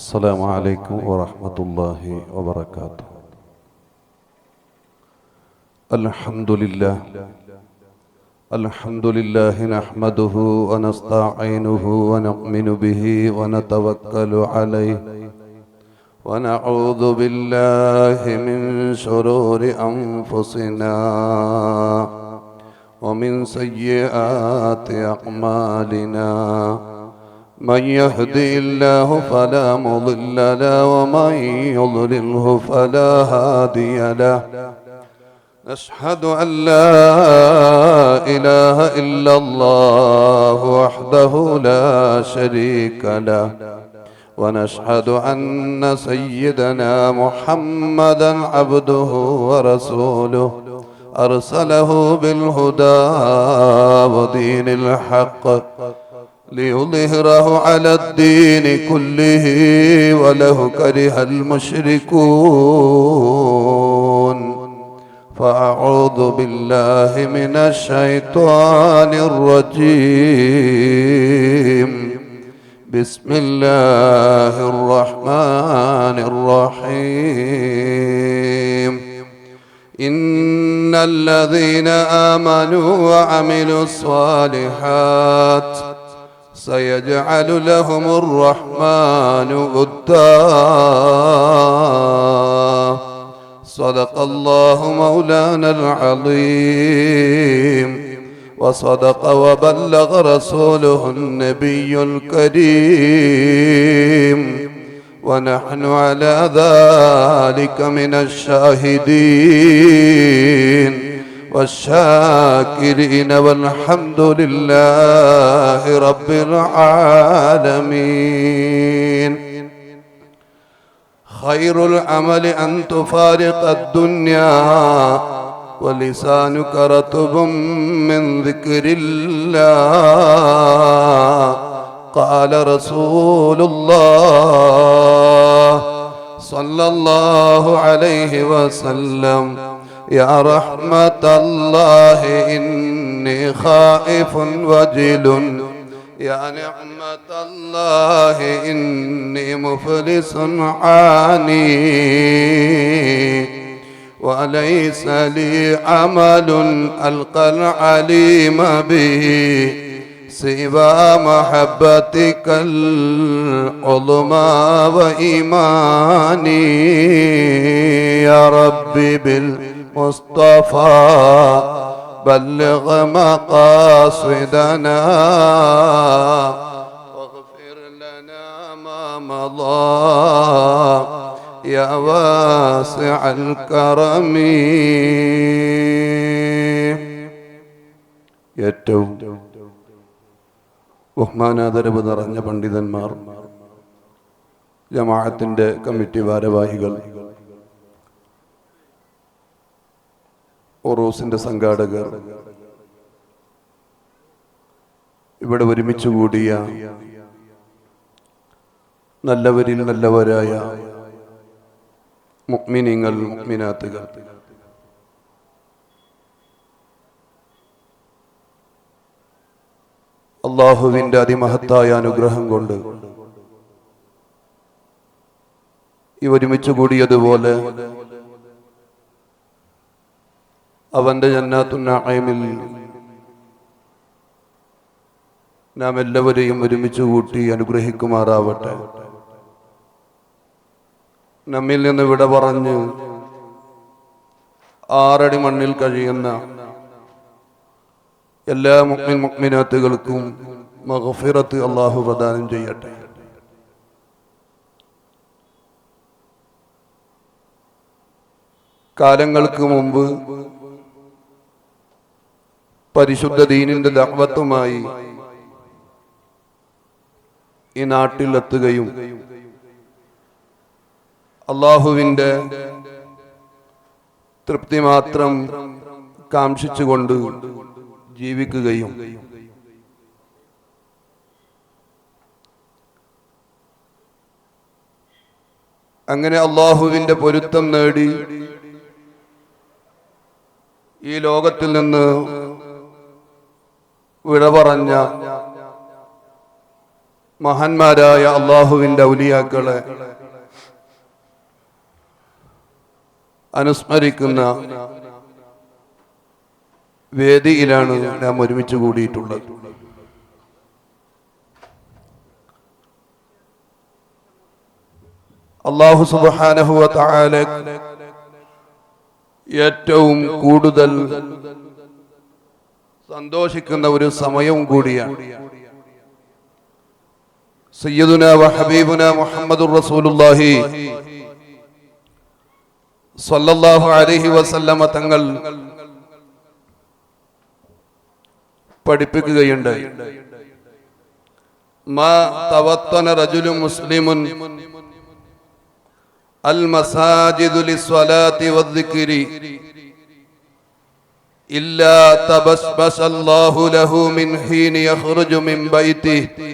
السلام عليكم ورحمة الله وبركاته. الحمد لله نحمده ونستعينه ونؤمن به ونتوكل عليه ونعوذ بالله من شرور أنفسنا ومن سيئات أعمالنا. من يهدي الله فلا مضل له ومن يضلله فلا هادي له. نشهد أن لا إله إلا الله وحده لا شريك له، ونشهد أن سيدنا محمدا عبده ورسوله أرسله بالهدى ودين الحق ليظهره على الدين كله ولو كره المشركون. فأعوذ بالله من الشيطان الرجيم. بسم الله الرحمن الرحيم. إن الذين آمنوا وعملوا الصالحات سيجعل لهم الرحمن ودا. صدق الله مولانا العظيم وصدق وبلغ رسوله النبي الكريم، ونحن على ذلك من الشاهدين والشاكرين والحمد لله رب العالمين. خير العمل أن تفارق الدنيا ولسانك رطب من ذكر الله. قال رسول الله صلى الله عليه وسلم: يا رحمة الله إني خائف وجل، يا نعمة الله إني مفلس عاني، وليس لي عمل ألقى العليم به سوى محبتك العظمى وإيماني. يا ربي بالمصطفى بلغ مقاصدنا واغفر لنا ما مضى يا واسع الكرم. ഏറ്റവും ബഹുമാനാദരവ് നിറഞ്ഞ പണ്ഡിതന്മാർ, ജമാഅത്തിന്റെ കമ്മിറ്റി ഭാരവാഹികൾ, ഉറൂസിന്റെ സംഘാടകർ, ഇവിടെ ഒരുമിച്ച് കൂടിയ നല്ലവരിൽ നല്ലവരായ മുഅ്മിനീങ്ങൾ, മുഅ്മിനാത്തുകൾ, അല്ലാഹുവിന്റെ അതിമഹത്തായ അനുഗ്രഹം കൊണ്ട് ഈ ഒരുമിച്ച് കൂടിയതുപോലെ അവന്റെ ജന്നാത്തുൻ നഈമിൽ നാം എല്ലാവരെയും ഒരുമിച്ച് കൂട്ടി അനുഗ്രഹിക്കുമാറാവട്ടെ. നമ്മിൽ നിന്ന് വിട പറഞ്ഞ് 6 അടി മണ്ണിൽ കഴിയുന്ന എല്ലാ മുഅ്മിൻ മുഅ്മിനാത്തുകൾക്കും മഗ്ഫിറത്ത് അല്ലാഹു പ്രദാനം ചെയ്യട്ടെ. കാലങ്ങൾക്ക് മുമ്പ് പരിശുദ്ധ ദീനിന്റെ ദഅവത്തുമായി ഈ നാട്ടിലെത്തുകയും അല്ലാഹുവിന്റെ തൃപ്തി മാത്രം കാംക്ഷിച്ചുകൊണ്ട് ജീവിക്കുകയും അങ്ങനെ അല്ലാഹുവിന്റെ പൊരുത്തം നേടി ഈ ലോകത്തിൽ നിന്ന് വിട പറഞ്ഞ മഹാന്മാരായ അള്ളാഹുവിന്റെ ഔലിയാക്കളെ അനുസ്മരിക്കുന്ന വേദിയിലാണ് നാം ഒരുമിച്ച് കൂടിയിട്ടുള്ളത്. അല്ലാഹു സുബ്ഹാനഹു വ തആല ഏറ്റവും കൂടുതൽ സന്തോഷിക്കുന്ന ഒരു സമയവും കൂടിയാണ്. സയ്യിദുനാ വ ഹബീബുനാ മുഹമ്മദുർ റസൂലുള്ളാഹി സ്വല്ലല്ലാഹു അലൈഹി വസല്ലമ തങ്ങൾ പഠിപ്പിക്കുകയുണ്ടായി. മാ തവത്തന റജുലുൻ മുസ്ലിമുൻ അൽ മസാജിദു ലിസ്വലാത്തി വദ്ദിക്രി ഇല്ലാ തബസ്ബസല്ലാഹു ലഹു മിൻ ഹീനി യഖ്റുജു മിൻ ബൈതിഹി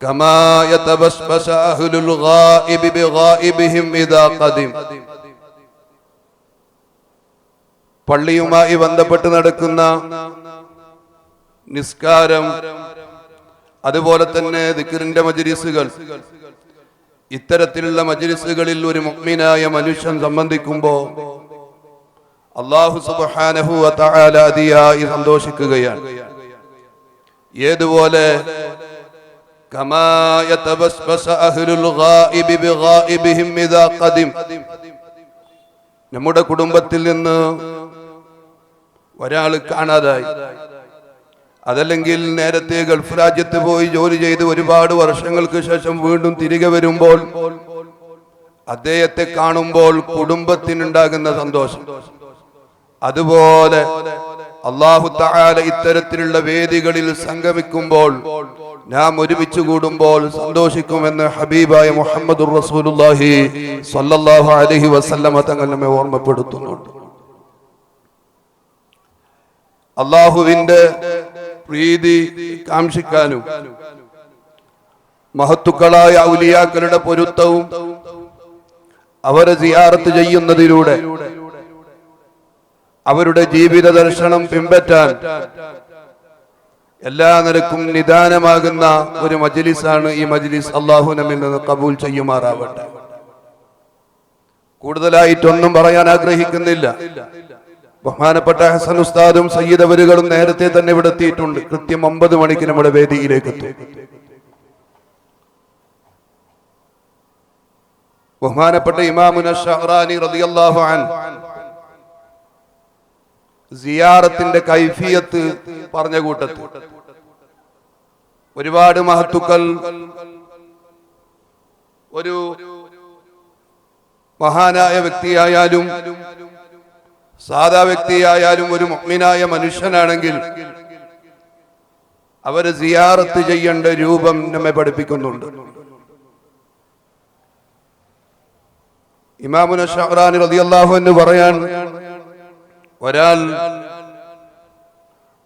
കമാ യതബസ്ബസ അഹ്ലുൽ ഗായിബി ബിഗായിബിഹിം ഇദാ ഖദിം. പള്ളിയുമായി ബന്ധപ്പെട്ട് നടക്കുന്ന നിസ്കാരം, അതുപോലെ തന്നെ ദിക്റിന്റെ മജ്‌ലിസുകൾ, ഇത്തരത്തിലുള്ള മജ്‌ലിസുകളിൽ ഒരു മുഅ്മിനായ മനുഷ്യൻ സംബന്ധിക്കുമ്പോൾ അല്ലാഹു സുബ്ഹാനഹു വ തആല അതിയായി സന്തോഷിക്കുകയാണ്. ഏതുപോലെ കമാ യതബസ്ബസ അഹ്ലുൽ ഗായിബി ബിഗായിബിഹിം ഇദാ ഖദിം, നമ്മുടെ കുടുംബത്തിൽ നിന്ന് ഒരാൾ കാണാതായി, അതല്ലെങ്കിൽ നേരത്തെ ഗൾഫ് രാജ്യത്ത് പോയി ജോലി ചെയ്ത് ഒരുപാട് വർഷങ്ങൾക്ക് ശേഷം വീണ്ടും തിരികെ വരുമ്പോൾ അദ്ദേഹത്തെ കാണുമ്പോൾ കുടുംബത്തിനുണ്ടാകുന്ന സന്തോഷം, അതുപോലെ അല്ലാഹു തആല ഇത്തരത്തിലുള്ള വേദികളിൽ സംഗമിക്കുമ്പോൾ നാം ഒരുമിച്ച് കൂടുമ്പോൾ സന്തോഷിക്കുമെന്ന് ഹബീബായ മുഹമ്മദുർ റസൂലുള്ളാഹി സ്വല്ലല്ലാഹു അലൈഹി വസല്ലമ തങ്ങൾ നമ്മെ ഓർമ്മപ്പെടുത്തുന്നുണ്ട്. അല്ലാഹുവിന്റെ പ്രീതി കാംക്ഷിക്കാനും മഹത്തുക്കളായ ഔലിയാക്കളുടെ പൊരുത്തവും അവരെ സിയാറത്ത് ചെയ്യുന്നതിലൂടെ അവരുടെ ജീവിത ദർശനം പിൻപറ്റാൻ എല്ലാ നിലക്കും നിദാനമാകുന്ന ഒരു മജ്‌ലിസാണ് ഈ മജ്‌ലിസ്. അല്ലാഹു നമ്മിൽ നിന്ന് കബൂൽ ചെയ്യുമാറാവട്ടെ. കൂടുതലായിട്ടൊന്നും പറയാൻ ആഗ്രഹിക്കുന്നില്ല. ബഹുമാനപ്പെട്ട ഹസൻ ഉസ്താദും സയ്യിദ് അവരുകളും നേരത്തെ തന്നെ ഇവിടെ എത്തിയിട്ടുണ്ട്. കൃത്യം 9 മണിക്ക് നമ്മുടെ വേദിയിലേക്ക് എത്തും. ബഹുമാനപ്പെട്ട ഇമാമുന ഷഹ്റാനി റളിയല്ലാഹു അൻഹു സിയാറത്തിന്റെ കൈഫിയത്ത് പറഞ്ഞ കൂട്ടത്തിൽ ഒരുപാട് മഹത്തുക്കൾ ഒരു മഹാനായ വ്യക്തിയായാലും സാധാ വ്യക്തിയായാലും ഒരു മുഅ്മിനായ മനുഷ്യനാണെങ്കിൽ അവരെ സിയാറത്ത് ചെയ്യേണ്ട രൂപം നമ്മെ പഠിപ്പിക്കുന്നുണ്ട്. ഇമാമുന ഷഹ്റാനി റളിയല്ലാഹു അൻഹു പറയാൻ, ഒരാൾ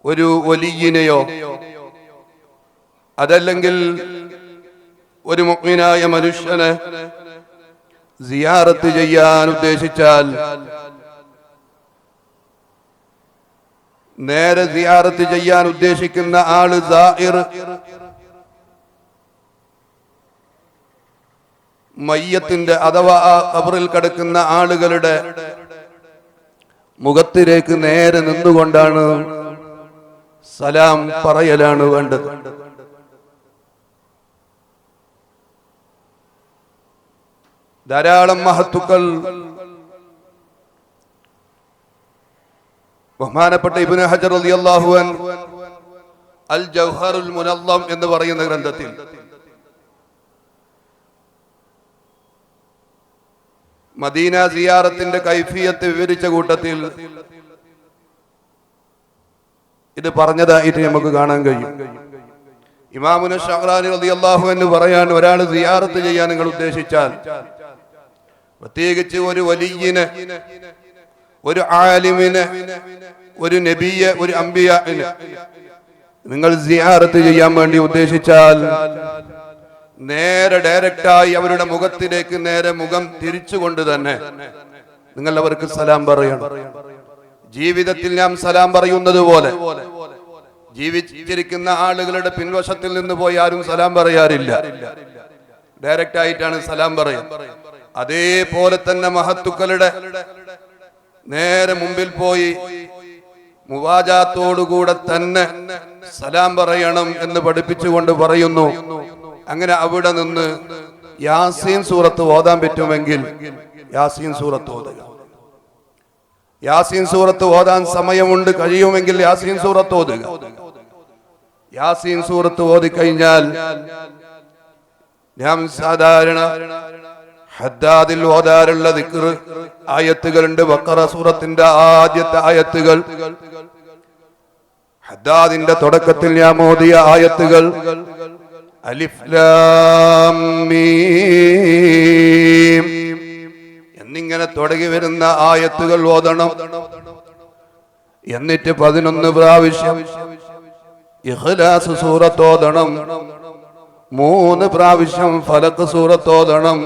ഒരു വലിയിനെയോ അതല്ലെങ്കിൽ ഒരു മുഅ്മിനായ മനുഷ്യനെ സിയാറത്ത് ചെയ്യാൻ ഉദ്ദേശിച്ചാൽ നേരെ സിയാറത്ത് ചെയ്യാൻ ഉദ്ദേശിക്കുന്ന ആള് സായിർ, മയ്യത്തിന്റെ അഥവാ ഖബറിൽ കിടക്കുന്ന ആളുകളുടെ മുഖത്തിലേക്ക് നേരെ നിന്നുകൊണ്ടാണ് സലാം പറയലാണ് വേണ്ടത്. ധാരാളം മഹത്തുക്കൾ ബഹുമാനപ്പെട്ട ഇബ്നു ഹജർ റളിയല്ലാഹു അൻഹു അൽ ജൗഹറുൽ മുനല്ലം എന്ന് പറയുന്ന ഗ്രന്ഥത്തിൽ മദീന സിയാറത്തിന്റെ കൈഫിയത്ത് വിവരിച്ച കൂട്ടത്തിൽ ഇത് പറഞ്ഞതായിട്ട് നമുക്ക് കാണാൻ കഴിയും. ഇമാമുന ഷഹ്റാനി റളിയല്ലാഹു അൻഹു പറയാൻ, ഒരാൾ സിയാറത്ത് ചെയ്യാൻ നിങ്ങൾ ഉദ്ദേശിച്ചാൽ, പ്രത്യേകിച്ച് ഒരു വലിയിനെ, ഒരു ആലിമിനെ, ഒരു നബിയെ, ഒരു അംബിയാനെ നിങ്ങൾ സിയാറത്ത് ചെയ്യാൻ വേണ്ടി ഉദ്ദേശിച്ചാൽ നേരെ ഡയറക്റ്റായി അവരുടെ മുഖത്തിലേക്ക് നേരെ മുഖം തിരിച്ചുകൊണ്ട് തന്നെ നിങ്ങൾ അവർക്ക് സലാം പറയണം. ജീവിതത്തിൽ നാം സലാം പറയുന്നത് പോലെ ജീവിച്ചിരിക്കുന്ന ആളുകളുടെ പിൻവശത്തിൽ നിന്ന് പോയി ആരും സലാം പറയാറില്ല, ഡയറക്റ്റ് ആയിട്ടാണ് സലാം പറയുക. അതേപോലെ തന്നെ മഹത്തുക്കളുടെ നേരെ മുമ്പിൽ പോയി മുവാജാത്തോടുകൂടെ തന്നെ സലാം പറയണം എന്ന് പഠിപ്പിച്ചുകൊണ്ട് പറയുന്നു. അങ്ങനെ അവിടെ നിന്ന് യാസീൻ സൂറത്ത് ഓതാൻ പറ്റുമെങ്കിൽ യാസീൻ സൂറത്ത് ഓതുക. യാസീൻ സൂറത്ത് ഓതാൻ സമയമുണ്ട്, കഴിയുമെങ്കിൽ യാസീൻ സൂറത്ത് ഓതുക. യാസീൻ സൂറത്ത് ഓതിക്കഴിഞ്ഞാൽ ഞാൻ സാധാരണ ഹദ്ദാദിൽ ഓതാറുള്ള ദിക്ർ ആയത്തുകളുണ്ട്. ബഖറ സൂറത്തിന്റെ ആദ്യത്തെ ആയത്തുകൾ, ഹദ്ദാദിന്റെ തുടക്കത്തിൽ ഞാൻ ഓതിയ ആയത്തുകൾ അലിഫ് ലാം മീം എന്നിങ്ങനെ തുടങ്ങി വരുന്ന ആയത്തുകൾ ഓതണം. എന്നിട്ട് 11 പ്രാവശ്യം ഇഖ്ലാസ് സൂറത്ത് ഓതണം, 3 പ്രാവശ്യം ഫലഖ് സൂറത്ത് ഓതണം,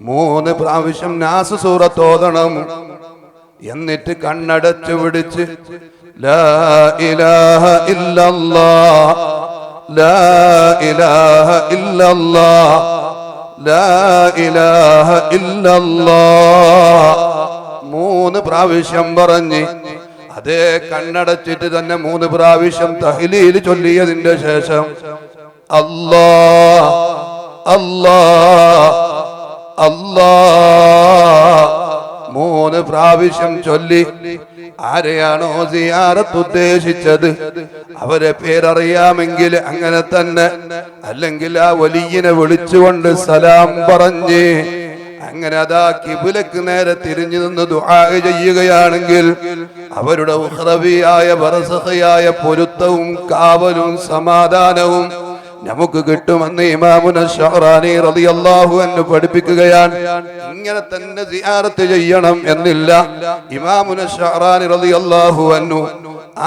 3 പ്രാവശ്യം നാസ് സൂറത്ത് ഓതണം. എന്നിട്ട് കണ്ണടച്ചു പിടിച്ച് ലാ ഇലാഹ ഇല്ലല്ലാഹ് ലാ ഇലാഹ ഇല്ലല്ലാഹ് ലാ ഇലാഹ ഇല്ലല്ലാഹ് 3 പ്രാവശ്യം പറഞ്ഞ് അതേ കണ്ണടച്ചിട്ട് തന്നെ 3 പ്രാവശ്യം തഹ്ലീൽ ചൊല്ലിയതിന്റെ ശേഷം അല്ലാഹ് അല്ലാഹ് അല്ലാഹ് 3 പ്രാവശ്യം ചൊല്ലി ആരെയാണോ സിയാറത്ത് ഉദ്ദേശിച്ചത് അവരെ പേരറിയാമെങ്കിൽ അങ്ങനെ തന്നെ, അല്ലെങ്കിൽ ആ വലിയനെ വിളിച്ചുകൊണ്ട് സലാം പറഞ്ഞ് അങ്ങനെ അതാ കിബിലക്ക് നേരെ തിരിഞ്ഞു നിന്ന് ദുആ ചെയ്യുകയാണെങ്കിൽ അവരുടെ ഉഖ്റവിയായ ബർസഖിയായ പൊരുത്തവും കാവലും സമാധാനവും നമുക്ക് കിട്ടുമെന്ന് ഇമാമുന ശഅറാനി റളിയല്ലാഹു അൻഹു പഠിപ്പിക്കുകയാണ്. ഇങ്ങനെ തന്നെ സിയാറത്ത് ചെയ്യണം എന്നില്ല. ഇമാമുന ശഅറാനി റളിയല്ലാഹു അൻഹു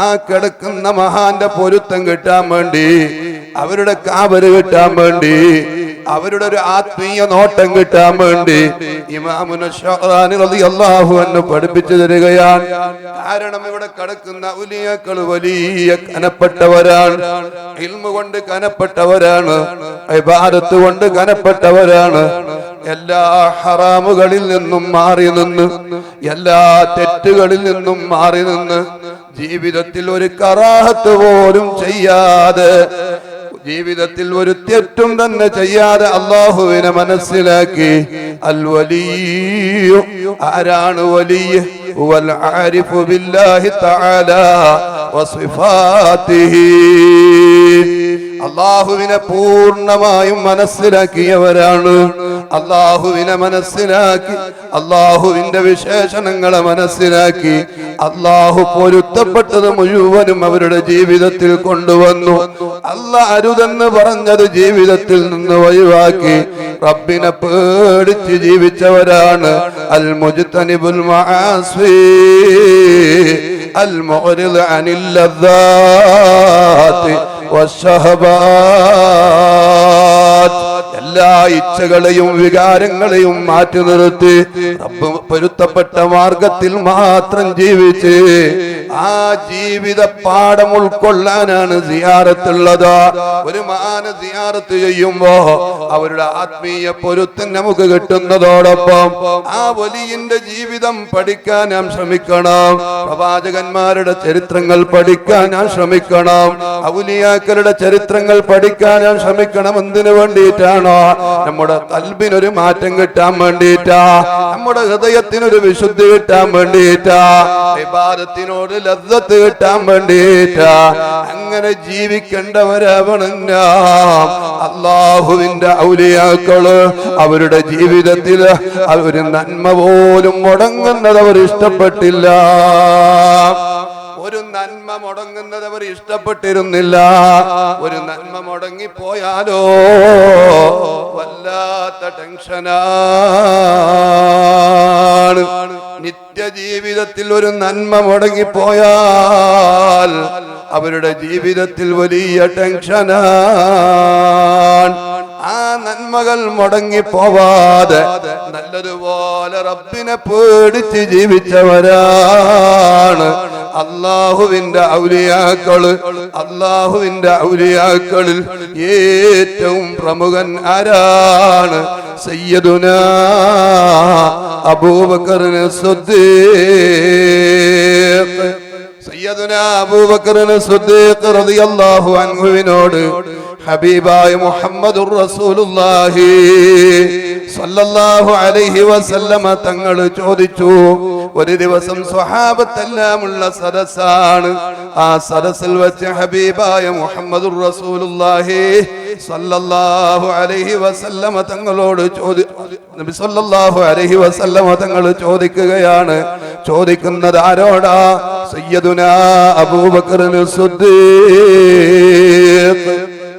ആ കിടക്കുന്ന മഹാന്റെ പൊരുത്തം കിട്ടാൻ വേണ്ടി, അവരുടെ കാവല് കിട്ടാൻ വേണ്ടി, അവരുടെ ഒരു ആത്മീയ നോട്ടം കിട്ടാൻ വേണ്ടി ഇമാമുന ശഅറാനി റളിയല്ലാഹു അൻഹു പഠിപ്പിച്ചു തരികയാണ്. കാരണം ഇവിടെ കിടക്കുന്ന ഔലിയാക്കൾ വലിയ കനപ്പെട്ടവരാണ്, ഇൽമു കൊണ്ട് കനപ്പെട്ടവരാണ്, ഇബാദത്ത് കൊണ്ട് കനപ്പെട്ടവരാണ്. എല്ലാ ഹറാമുകളിൽ നിന്നും മാറി നിന്ന്, എല്ലാ തെറ്റുകളിൽ നിന്നും മാറി നിന്ന്, ജീവിതത്തിൽ ഒരു കറാഹത്ത് പോലും ചെയ്യാതെ, ജീവിതത്തിൽ ഒരു തെറ്റും തന്നെ ചെയ്യാതെ അല്ലാഹുവിനെ മനസ്സിലാക്കി അൽ വലിയ്യു, ആരാണ് വലിയ്യ്? വൽ ആരിഫു ബില്ലാഹി തആല വസിഫാതിഹി, അല്ലാഹുവിനെ പൂർണ്ണമായും മനസ്സിലാക്കിയവരാണ്. അല്ലാഹുവിനെ മനസ്സിലാക്കി, അല്ലാഹുവിന്റെ വിശേഷണങ്ങളെ മനസ്സിലാക്കി, അല്ലാഹു പൊരുത്തപ്പെട്ടത് മുഴുവനും അവരുടെ ജീവിതത്തിൽ കൊണ്ടുവന്നു. അല്ലാഹ് അരുതെന്ന് പറഞ്ഞത് ജീവിതത്തിൽ നിന്ന് ഒഴിവാക്കി റബ്ബിനെ പേടിച്ച് ജീവിച്ചവരാണ്. അൽ മുജ്തനിബുൽ മആസി അൽ മുഅ്രിദ് അനിൽ ലദ്ദാത്തി വശഹബാത്ത്, എല്ലാ ഇച്ഛകളെയും വികാരങ്ങളെയും മാറ്റി നിർത്തി റബ്ബ് പൊരുത്തപ്പെട്ട മാർഗത്തിൽ മാത്രം ജീവിച്ച് ആ ജീവിത പാഠം ഉൾക്കൊള്ളാനാണ് സിയാറത്തുള്ളത്. ഒരു മഹാന സിയാറത്ത് ചെയ്യുമ്പോ അവരുടെ ആത്മീയ പൊരുത്തം നമുക്ക് കിട്ടുന്നതോടൊപ്പം ആ വലിയന്റെ ജീവിതം പഠിക്കാൻ നാം ശ്രമിക്കണം. പ്രവാചകന്മാരുടെ ചരിത്രങ്ങൾ പഠിക്കാൻ നാം ശ്രമിക്കണം. ഔലിയാക്കളുടെ ചരിത്രങ്ങൾ പഠിക്കാൻ നാം ശ്രമിക്കണം. എന്തിനു വേണ്ടിയിട്ടാണോ? നമ്മുടെ ഖൽബിനൊരു മാറ്റം കിട്ടാൻ വേണ്ടിയിട്ടാ, നമ്മുടെ ഹൃദയത്തിനൊരു വിശുദ്ധി കിട്ടാൻ വേണ്ടിയിട്ടാ, ഇബാദത്തിനോട് ലദ്ദത്ത് കിട്ടാൻ വേണ്ടിയിട്ടാ. അങ്ങനെ ജീവിക്കേണ്ടവരാവണം നാം. അല്ലാഹുവിന്റെ ഔലിയാക്കള് അവരുടെ ജീവിതത്തിൽ ഒരു നന്മ പോലും മുടങ്ങുന്നത് അവർ ഇഷ്ടപ്പെട്ടില്ല. ഒരു നന്മ മുടങ്ങുന്നത് അവർ ഇഷ്ടപ്പെട്ടിരുന്നില്ല. ഒരു നന്മ മുടങ്ങിപ്പോയാലോ വല്ലാത്ത ടെൻഷനാണ്. നിത്യജീവിതത്തിൽ ഒരു നന്മ മുടങ്ങിപ്പോയാൽ അവരുടെ ജീവിതത്തിൽ വലിയ ടെൻഷനാണ്. ആ നന്മ നന്മകൾ മുടങ്ങിപ്പോവാതെ നല്ലതുപോലെ റബ്ബിനെ പേടിച്ച് ജീവിച്ചവരാണ് അല്ലാഹുവിന്റെ ഔലിയാക്കള്. അല്ലാഹുവിന്റെ ഔലിയാക്കളിൽ ഏറ്റവും പ്രമുഖൻ ആരാണ്? സയ്യിദുനാ അബൂബക്കർ സിദ്ദീഖ്. സയ്യിദുനാ അബൂബക്കർ സിദ്ദീഖ് റളിയല്ലാഹു അൻഹുവിനോട് ഹബീബായ മുഹമ്മദുർ റസൂലുള്ളാഹി സ്വല്ലല്ലാഹു അലൈഹി വസല്ലമ തങ്ങൾ ചോദിച്ചു. ഒരു ദിവസം സ്വഹാബത്തെല്ലാമുള്ള സദസ്സാണ്. ആ സദസ്സിൽ വെച്ച് ഹബീബായ മുഹമ്മദുർ റസൂലുള്ളാഹി സ്വല്ലല്ലാഹു അലൈഹി വസല്ലമ തങ്ങളോട് നബി സ്വല്ലല്ലാഹു അലൈഹി വസല്ലമ തങ്ങൾ ചോദിക്കുകയാണ്. ചോദിക്കുന്നത് ആരോടാ? സയ്യിദുനാ അബൂബക്കർ സിദ്ദീഖ്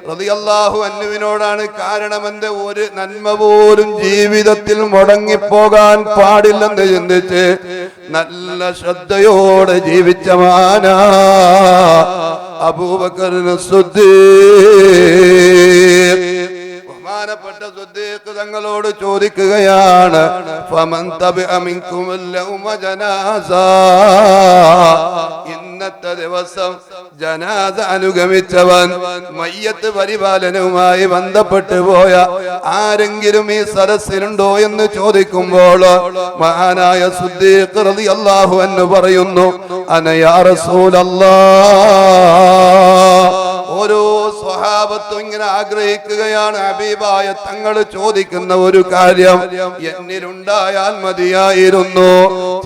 റളിയല്ലാഹു അൻഹുവിനോടാണ്. കാരണം എന്റെ ഒരു നന്മ പോലും ജീവിതത്തിൽ മുടങ്ങിപ്പോകാൻ പാടില്ലെന്ന് ചിന്തിച്ച് നല്ല ശ്രദ്ധയോടെ ജീവിച്ച മാനാ അബൂബക്കർ സിദ്ദീഖ്. ബഹുമാനപ്പെട്ട സിദ്ദീഖ് തങ്ങളോട് ചോദിക്കുകയാണ്, ഫമൻ തബിഅ മിൻകുമുൽ യൗമ ജനാസ. ഇന്നത്തെ ദിവസം ജനാസ അനുഗമിച്ചവൻ, മയ്യത്ത് പരിപാലനവുമായി ബന്ധപ്പെട്ടു പോയ ആരെങ്കിലും ഈ സദസ്സിലുണ്ടോ എന്ന് ചോദിക്കുമ്പോൾ മഹാനായ സിദ്ദീഖ് റളിയല്ലാഹു അൻഹു പറയുന്നു, അന യാ റസൂലല്ലാഹ്. ഓരോ സ്വഹാബത്തും ഇങ്ങനെ ആഗ്രഹിക്കുകയാണ്, ഹബീബായ തങ്ങൾ ചോദിക്കുന്ന ഒരു കാര്യം എന്നിലുണ്ടായാൽ മതിയായിരുന്നു.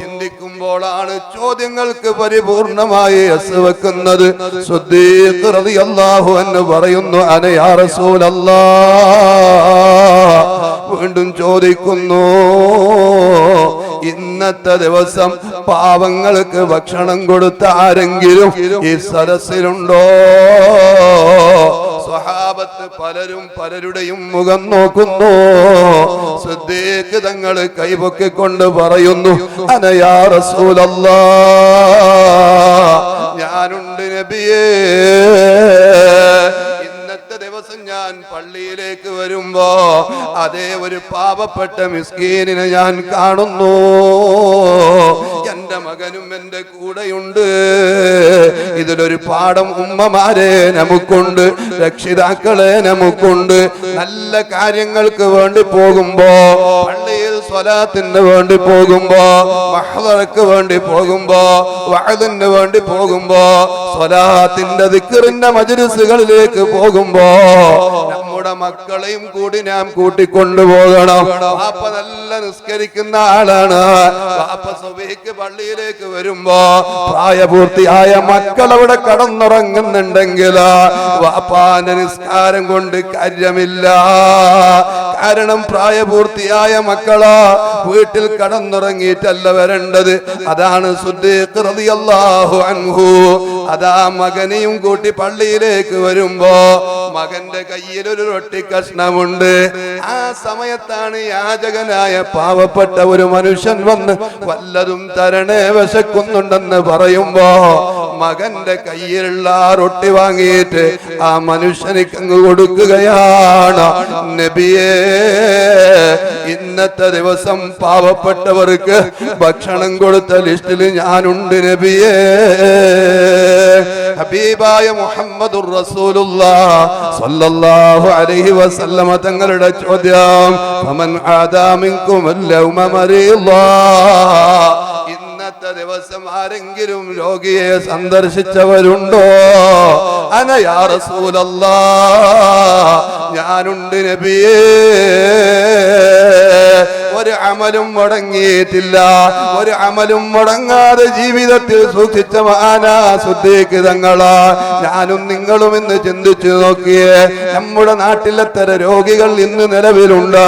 ചിന്തിക്കുമ്പോഴാണ് ചോദ്യങ്ങൾക്ക് പരിപൂർണമായി യസ് വെക്കുന്നത്. സിദ്ദീഖ് റളിയല്ലാഹു അൻഹു പറയുന്നു, അന യാ റസൂലല്ലാഹ്. വീണ്ടും ചോദിക്കുന്നു, ഇന്നത്തെ ദിവസം പാവങ്ങൾക്ക് ഭക്ഷണം കൊടുത്ത ആരെങ്കിലും ഈ സദസ്സിലുണ്ടോ? സ്വഹാബത്ത് പലരും പലരുടെയും മുഖം നോക്കുന്നു. സിദ്ദീഖ് തങ്ങൾ കൈപൊക്കിക്കൊണ്ട് പറയുന്നു, അന യാ റസൂലല്ലാഹ്. ഞാനുണ്ട് നബിയേ. ഇന്നത്തെ ദിവസം ഞാൻ പള്ളിയിലേക്ക് വരുമ്പോ അതേ ഒരു പാവപ്പെട്ട മിസ്കീനിനെ ഞാൻ കാണുന്നു. എന്റെ മകനും എന്റെ കൂടെയുണ്ട്. ഇതിലൊരു പാഠം ഉമ്മമാരെ നമുക്കുണ്ട്, രക്ഷിതാക്കളെ നമുക്കുണ്ട്. നല്ല കാര്യങ്ങൾക്ക് വേണ്ടി പോകുമ്പോ, പള്ളിയിൽ സ്വലാത്തിന് വേണ്ടി പോകുമ്പോ, മഹ്ദറക്ക് വേണ്ടി പോകുമ്പോ, വഅദിന് വേണ്ടി പോകുമ്പോ, സ്വലാത്തിന്റെ ദിക്റിന്റെ മജ്ലിസുകളിലേക്ക് പോകുമ്പോ നമ്മുടെ മക്കളെയും കൂടി നാം കൂട്ടിക്കൊണ്ടുപോകണം. വാപ്പ നല്ല നിസ്കരിക്കുന്ന ആളാണ്. വാപ്പ സുബഹിക്ക് പള്ളിയിലേക്ക് വരുമ്പോ പ്രായപൂർത്തിയായ മക്കൾ അവിടെ കടന്നുറങ്ങുന്നുണ്ടെങ്കിൽ വാപ്പാന്റെ നിസ്കാരം കൊണ്ട് കാര്യമില്ല. കാരണം പ്രായപൂർത്തിയായ മക്കളാ വീട്ടിൽ കടന്നുറങ്ങിയിട്ടല്ല വരേണ്ടത്. അതാണ് സിദ്ദീഖ് റളിയല്ലാഹു അൻഹു അതാ മകനെയും കൂട്ടി പള്ളിയിലേക്ക് വരുമ്പോ മകന്റെ കയ്യിൽ ഒരു റൊട്ടി കഷ്ണമുണ്ട്. ആ സമയത്താണ് യാചകനായ പാവപ്പെട്ട ഒരു മനുഷ്യൻ വന്ന് വല്ലതും തരണേ, വിശക്കുന്നുണ്ടെന്ന് പറയുമ്പോ മകന്റെ കയ്യിലുള്ള ആ റൊട്ടി വാങ്ങിയിട്ട് ആ മനുഷ്യനിക്ക് അങ്ങ് കൊടുക്കുകയാണ്. നബിയേ, ഇന്നത്തെ ദിവസം പാവപ്പെട്ടവർക്ക് ഭക്ഷണം കൊടുത്ത ലിസ്റ്റിൽ ഞാനുണ്ട് നബിയേ. ഹബീബായ മുഹമ്മദുർ റസൂലുള്ളാഹ് സ്വല്ലല്ലാഹു അലൈഹി വസല്ലമ തങ്ങളുടെ ചോദ്യം, ഫമൻ ആദാ മിൻകും അൽ-യൗമ മരീദാ. ഇന്നത്തെ ദിവസം ആരെങ്കിലും രോഗിയെ സന്ദർശിച്ചവരുണ്ടോ? അന യാ റസൂലല്ലാഹ്. ഞാനുണ്ട് നബിയേ. ഒരു അമലും മുടങ്ങിയിട്ടില്ല. ഒരു അമലും മുടങ്ങാതെ ജീവിതത്തിൽ സൂക്ഷിച്ച മഹാനാ സിദ്ദീഖ് തങ്ങളാ. ഞാനും നിങ്ങളും ഇന്ന് ചിന്തിച്ചു നോക്കിയേ, നമ്മുടെ നാട്ടിലെത്ര രോഗികൾ ഇന്ന് നിലവിലുണ്ട്.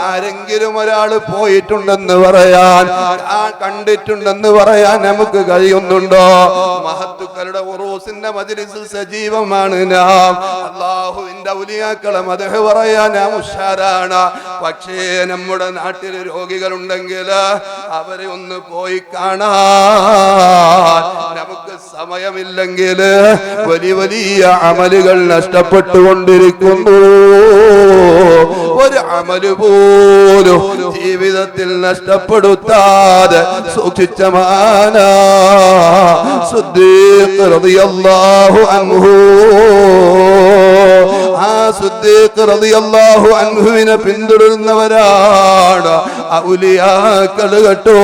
ആരെങ്കിലും ഒരാൾ പോയിട്ടുണ്ടെന്ന് പറയാൻ, കണ്ടിട്ടുണ്ടെന്ന് പറയാൻ നമുക്ക് കഴിയുന്നുണ്ടോ? മഹത്തുക്കളുടെ ഉറൂസിന്റെ മജ്ലിസിൽ സജീവമാണ് നാം. അല്ലാഹുവിന്റെ ഔലിയാക്കളെ മദ്ഹ് പറയാൻ നാം ഉഷാറാണ്. പക്ഷേ നമ്മുടെ നാട്ടിൽ രോഗികളുണ്ടെങ്കിൽ അവരെ ഒന്ന് പോയി കാണാൻ നമുക്ക് സമയമില്ലെങ്കിൽ വലിയ വലിയ അമലുകൾ നഷ്ടപ്പെട്ടുകൊണ്ടിരിക്കുന്നു. ഒരു അമല് പോലും ജീവിതത്തിൽ നഷ്ടപ്പെടുത്താതെ സൂക്ഷിച്ച മഹാനാ സിദ്ദീഖ് റളിയല്ലാഹു അൻഹു. ആ സിദ്ദീഖ് റളിയല്ലാഹു അൻഹുവിനെ പിന്തുടരുന്നവരാണ് ഔലിയാക്കൾ കേട്ടോ.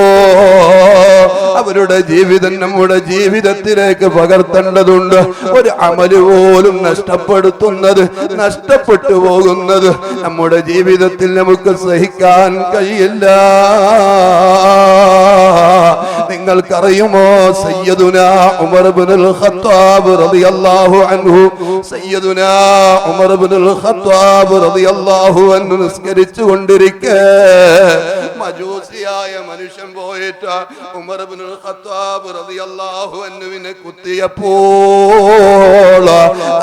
അവരുടെ ജീവിതം നമ്മുടെ ജീവിതത്തിലേക്ക് പകർത്തേണ്ടതുണ്ട്. ഒരു അമല് പോലും നഷ്ടപ്പെടുത്തുന്നത്, നഷ്ടപ്പെട്ടു പോകുന്നത് നമ്മുടെ ജീവിതത്തിൽ നമുക്ക് സഹിക്കാൻ കഴിയില്ല. നിങ്ങൾക്കറിയുമോ സയ്യിദുനാ ഉമർ ഇബ്നുൽ ഖത്താബ് റളിയല്ലാഹു അൻഹു, സയ്യിദുനാ ഉമർ ഇബ്നുൽ ഖത്താബ് റളിയല്ലാഹു അൻഹു നിസ്കരിച്ചു കൊണ്ടിരിക്കെ മജൂസിയായ മനുഷ്യൻ പോയിട്ട് ഉമർ ഇബ്നുൽ ഖത്താബ് റളിയല്ലാഹു അൻഹുവിനെ കുത്തിയപ്പോൾ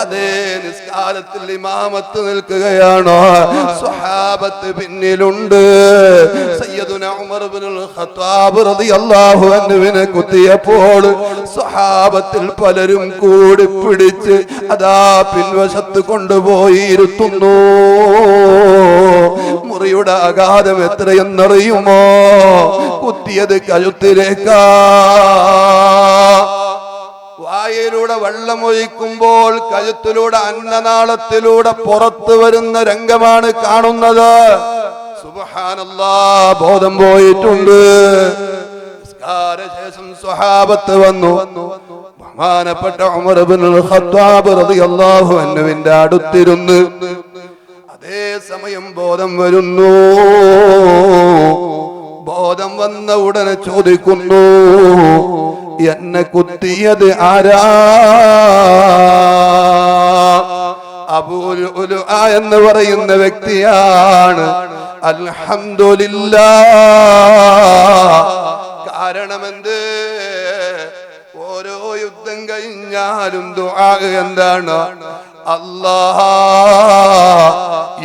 അതേ നിസ്കാരത്തിൽ ഇമാമത്ത് നിൽക്കുകയാണ്, സ്വഹാബത്ത് പിന്നിലുണ്ട്. സയ്യിദുനാ ഉമർ ഇബ്നുൽ ഖത്താബ് റളിയല്ലാഹു അൻഹുവിനെ കുത്തിയപ്പോൾ സ്വഹാബത്തിൽ പലരും കൂടി പിടിച്ച് അതാ പിൻവശത്ത് കൊണ്ടുപോയി ഇരുത്തുന്നു. മുറിയുടെ ആഘാതം എത്രയെന്നറിയുമോ? കുത്തിയത് കഴുത്തിലേക്കാ. വായയിലൂടെ വെള്ളമൊഴിക്കുമ്പോൾ കഴുത്തിലൂടെ അന്നനാളത്തിലൂടെ പുറത്തു വരുന്ന രംഗമാണ് കാണുന്നത്. സുബ്ഹാനല്ലാഹ്, ബോധം പോയിട്ടുണ്ട്. ശേഷം സ്വഹാബത്ത് വന്നു. ബഹുമാനപ്പെട്ട ഉമർ ഇബ്നുൽ ഖത്താബ് റളിയല്ലാഹു അൻഹുവിന്റെ അടുത്തിരുന്ന് അതേ സമയം ബോധം വരുന്നു. ബോധം വന്ന ഉടനെ ചോദിക്കുന്നു, എന്നെ കുത്തിയത് ആരാ? അബൂ ലുഅ്ലുഅ എന്ന് പറയുന്ന വ്യക്തിയാണ്. അൽഹംദുലില്ലാഹ്. കാരണമെന്ത്? ഓരോ യുദ്ധം കഴിഞ്ഞാലും ദുആ എന്താണ്? അല്ലാഹ്,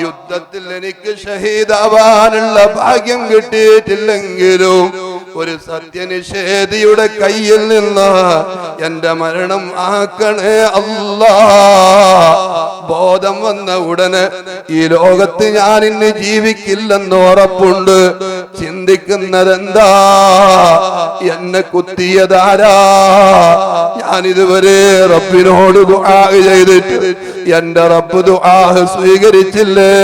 യുദ്ധത്തിൽ എനിക്ക് ഷഹീദാവാനുള്ള ഭാഗ്യം കിട്ടിയിട്ടില്ലെങ്കിലും ഒരു സത്യനിഷേധിയുടെ കയ്യിൽ നിന്ന് എന്റെ മരണം ആക്കണേ അല്ലാഹ്. ബോധം വന്ന ഉടനെ ഈ ലോകത്ത് ഞാൻ ഇന്ന് ജീവിക്കില്ലെന്ന് ഉറപ്പുണ്ട്. ചിന്തിക്കുന്നതെന്താ? എന്നെ കുത്തിയതാരാ? ഞാനിതുവരെ റബ്ബിനോട് ദുആ ചെയ്തിട്ട് എന്റെ റബ്ബ് ദുആ സ്വീകരിച്ചില്ലേ?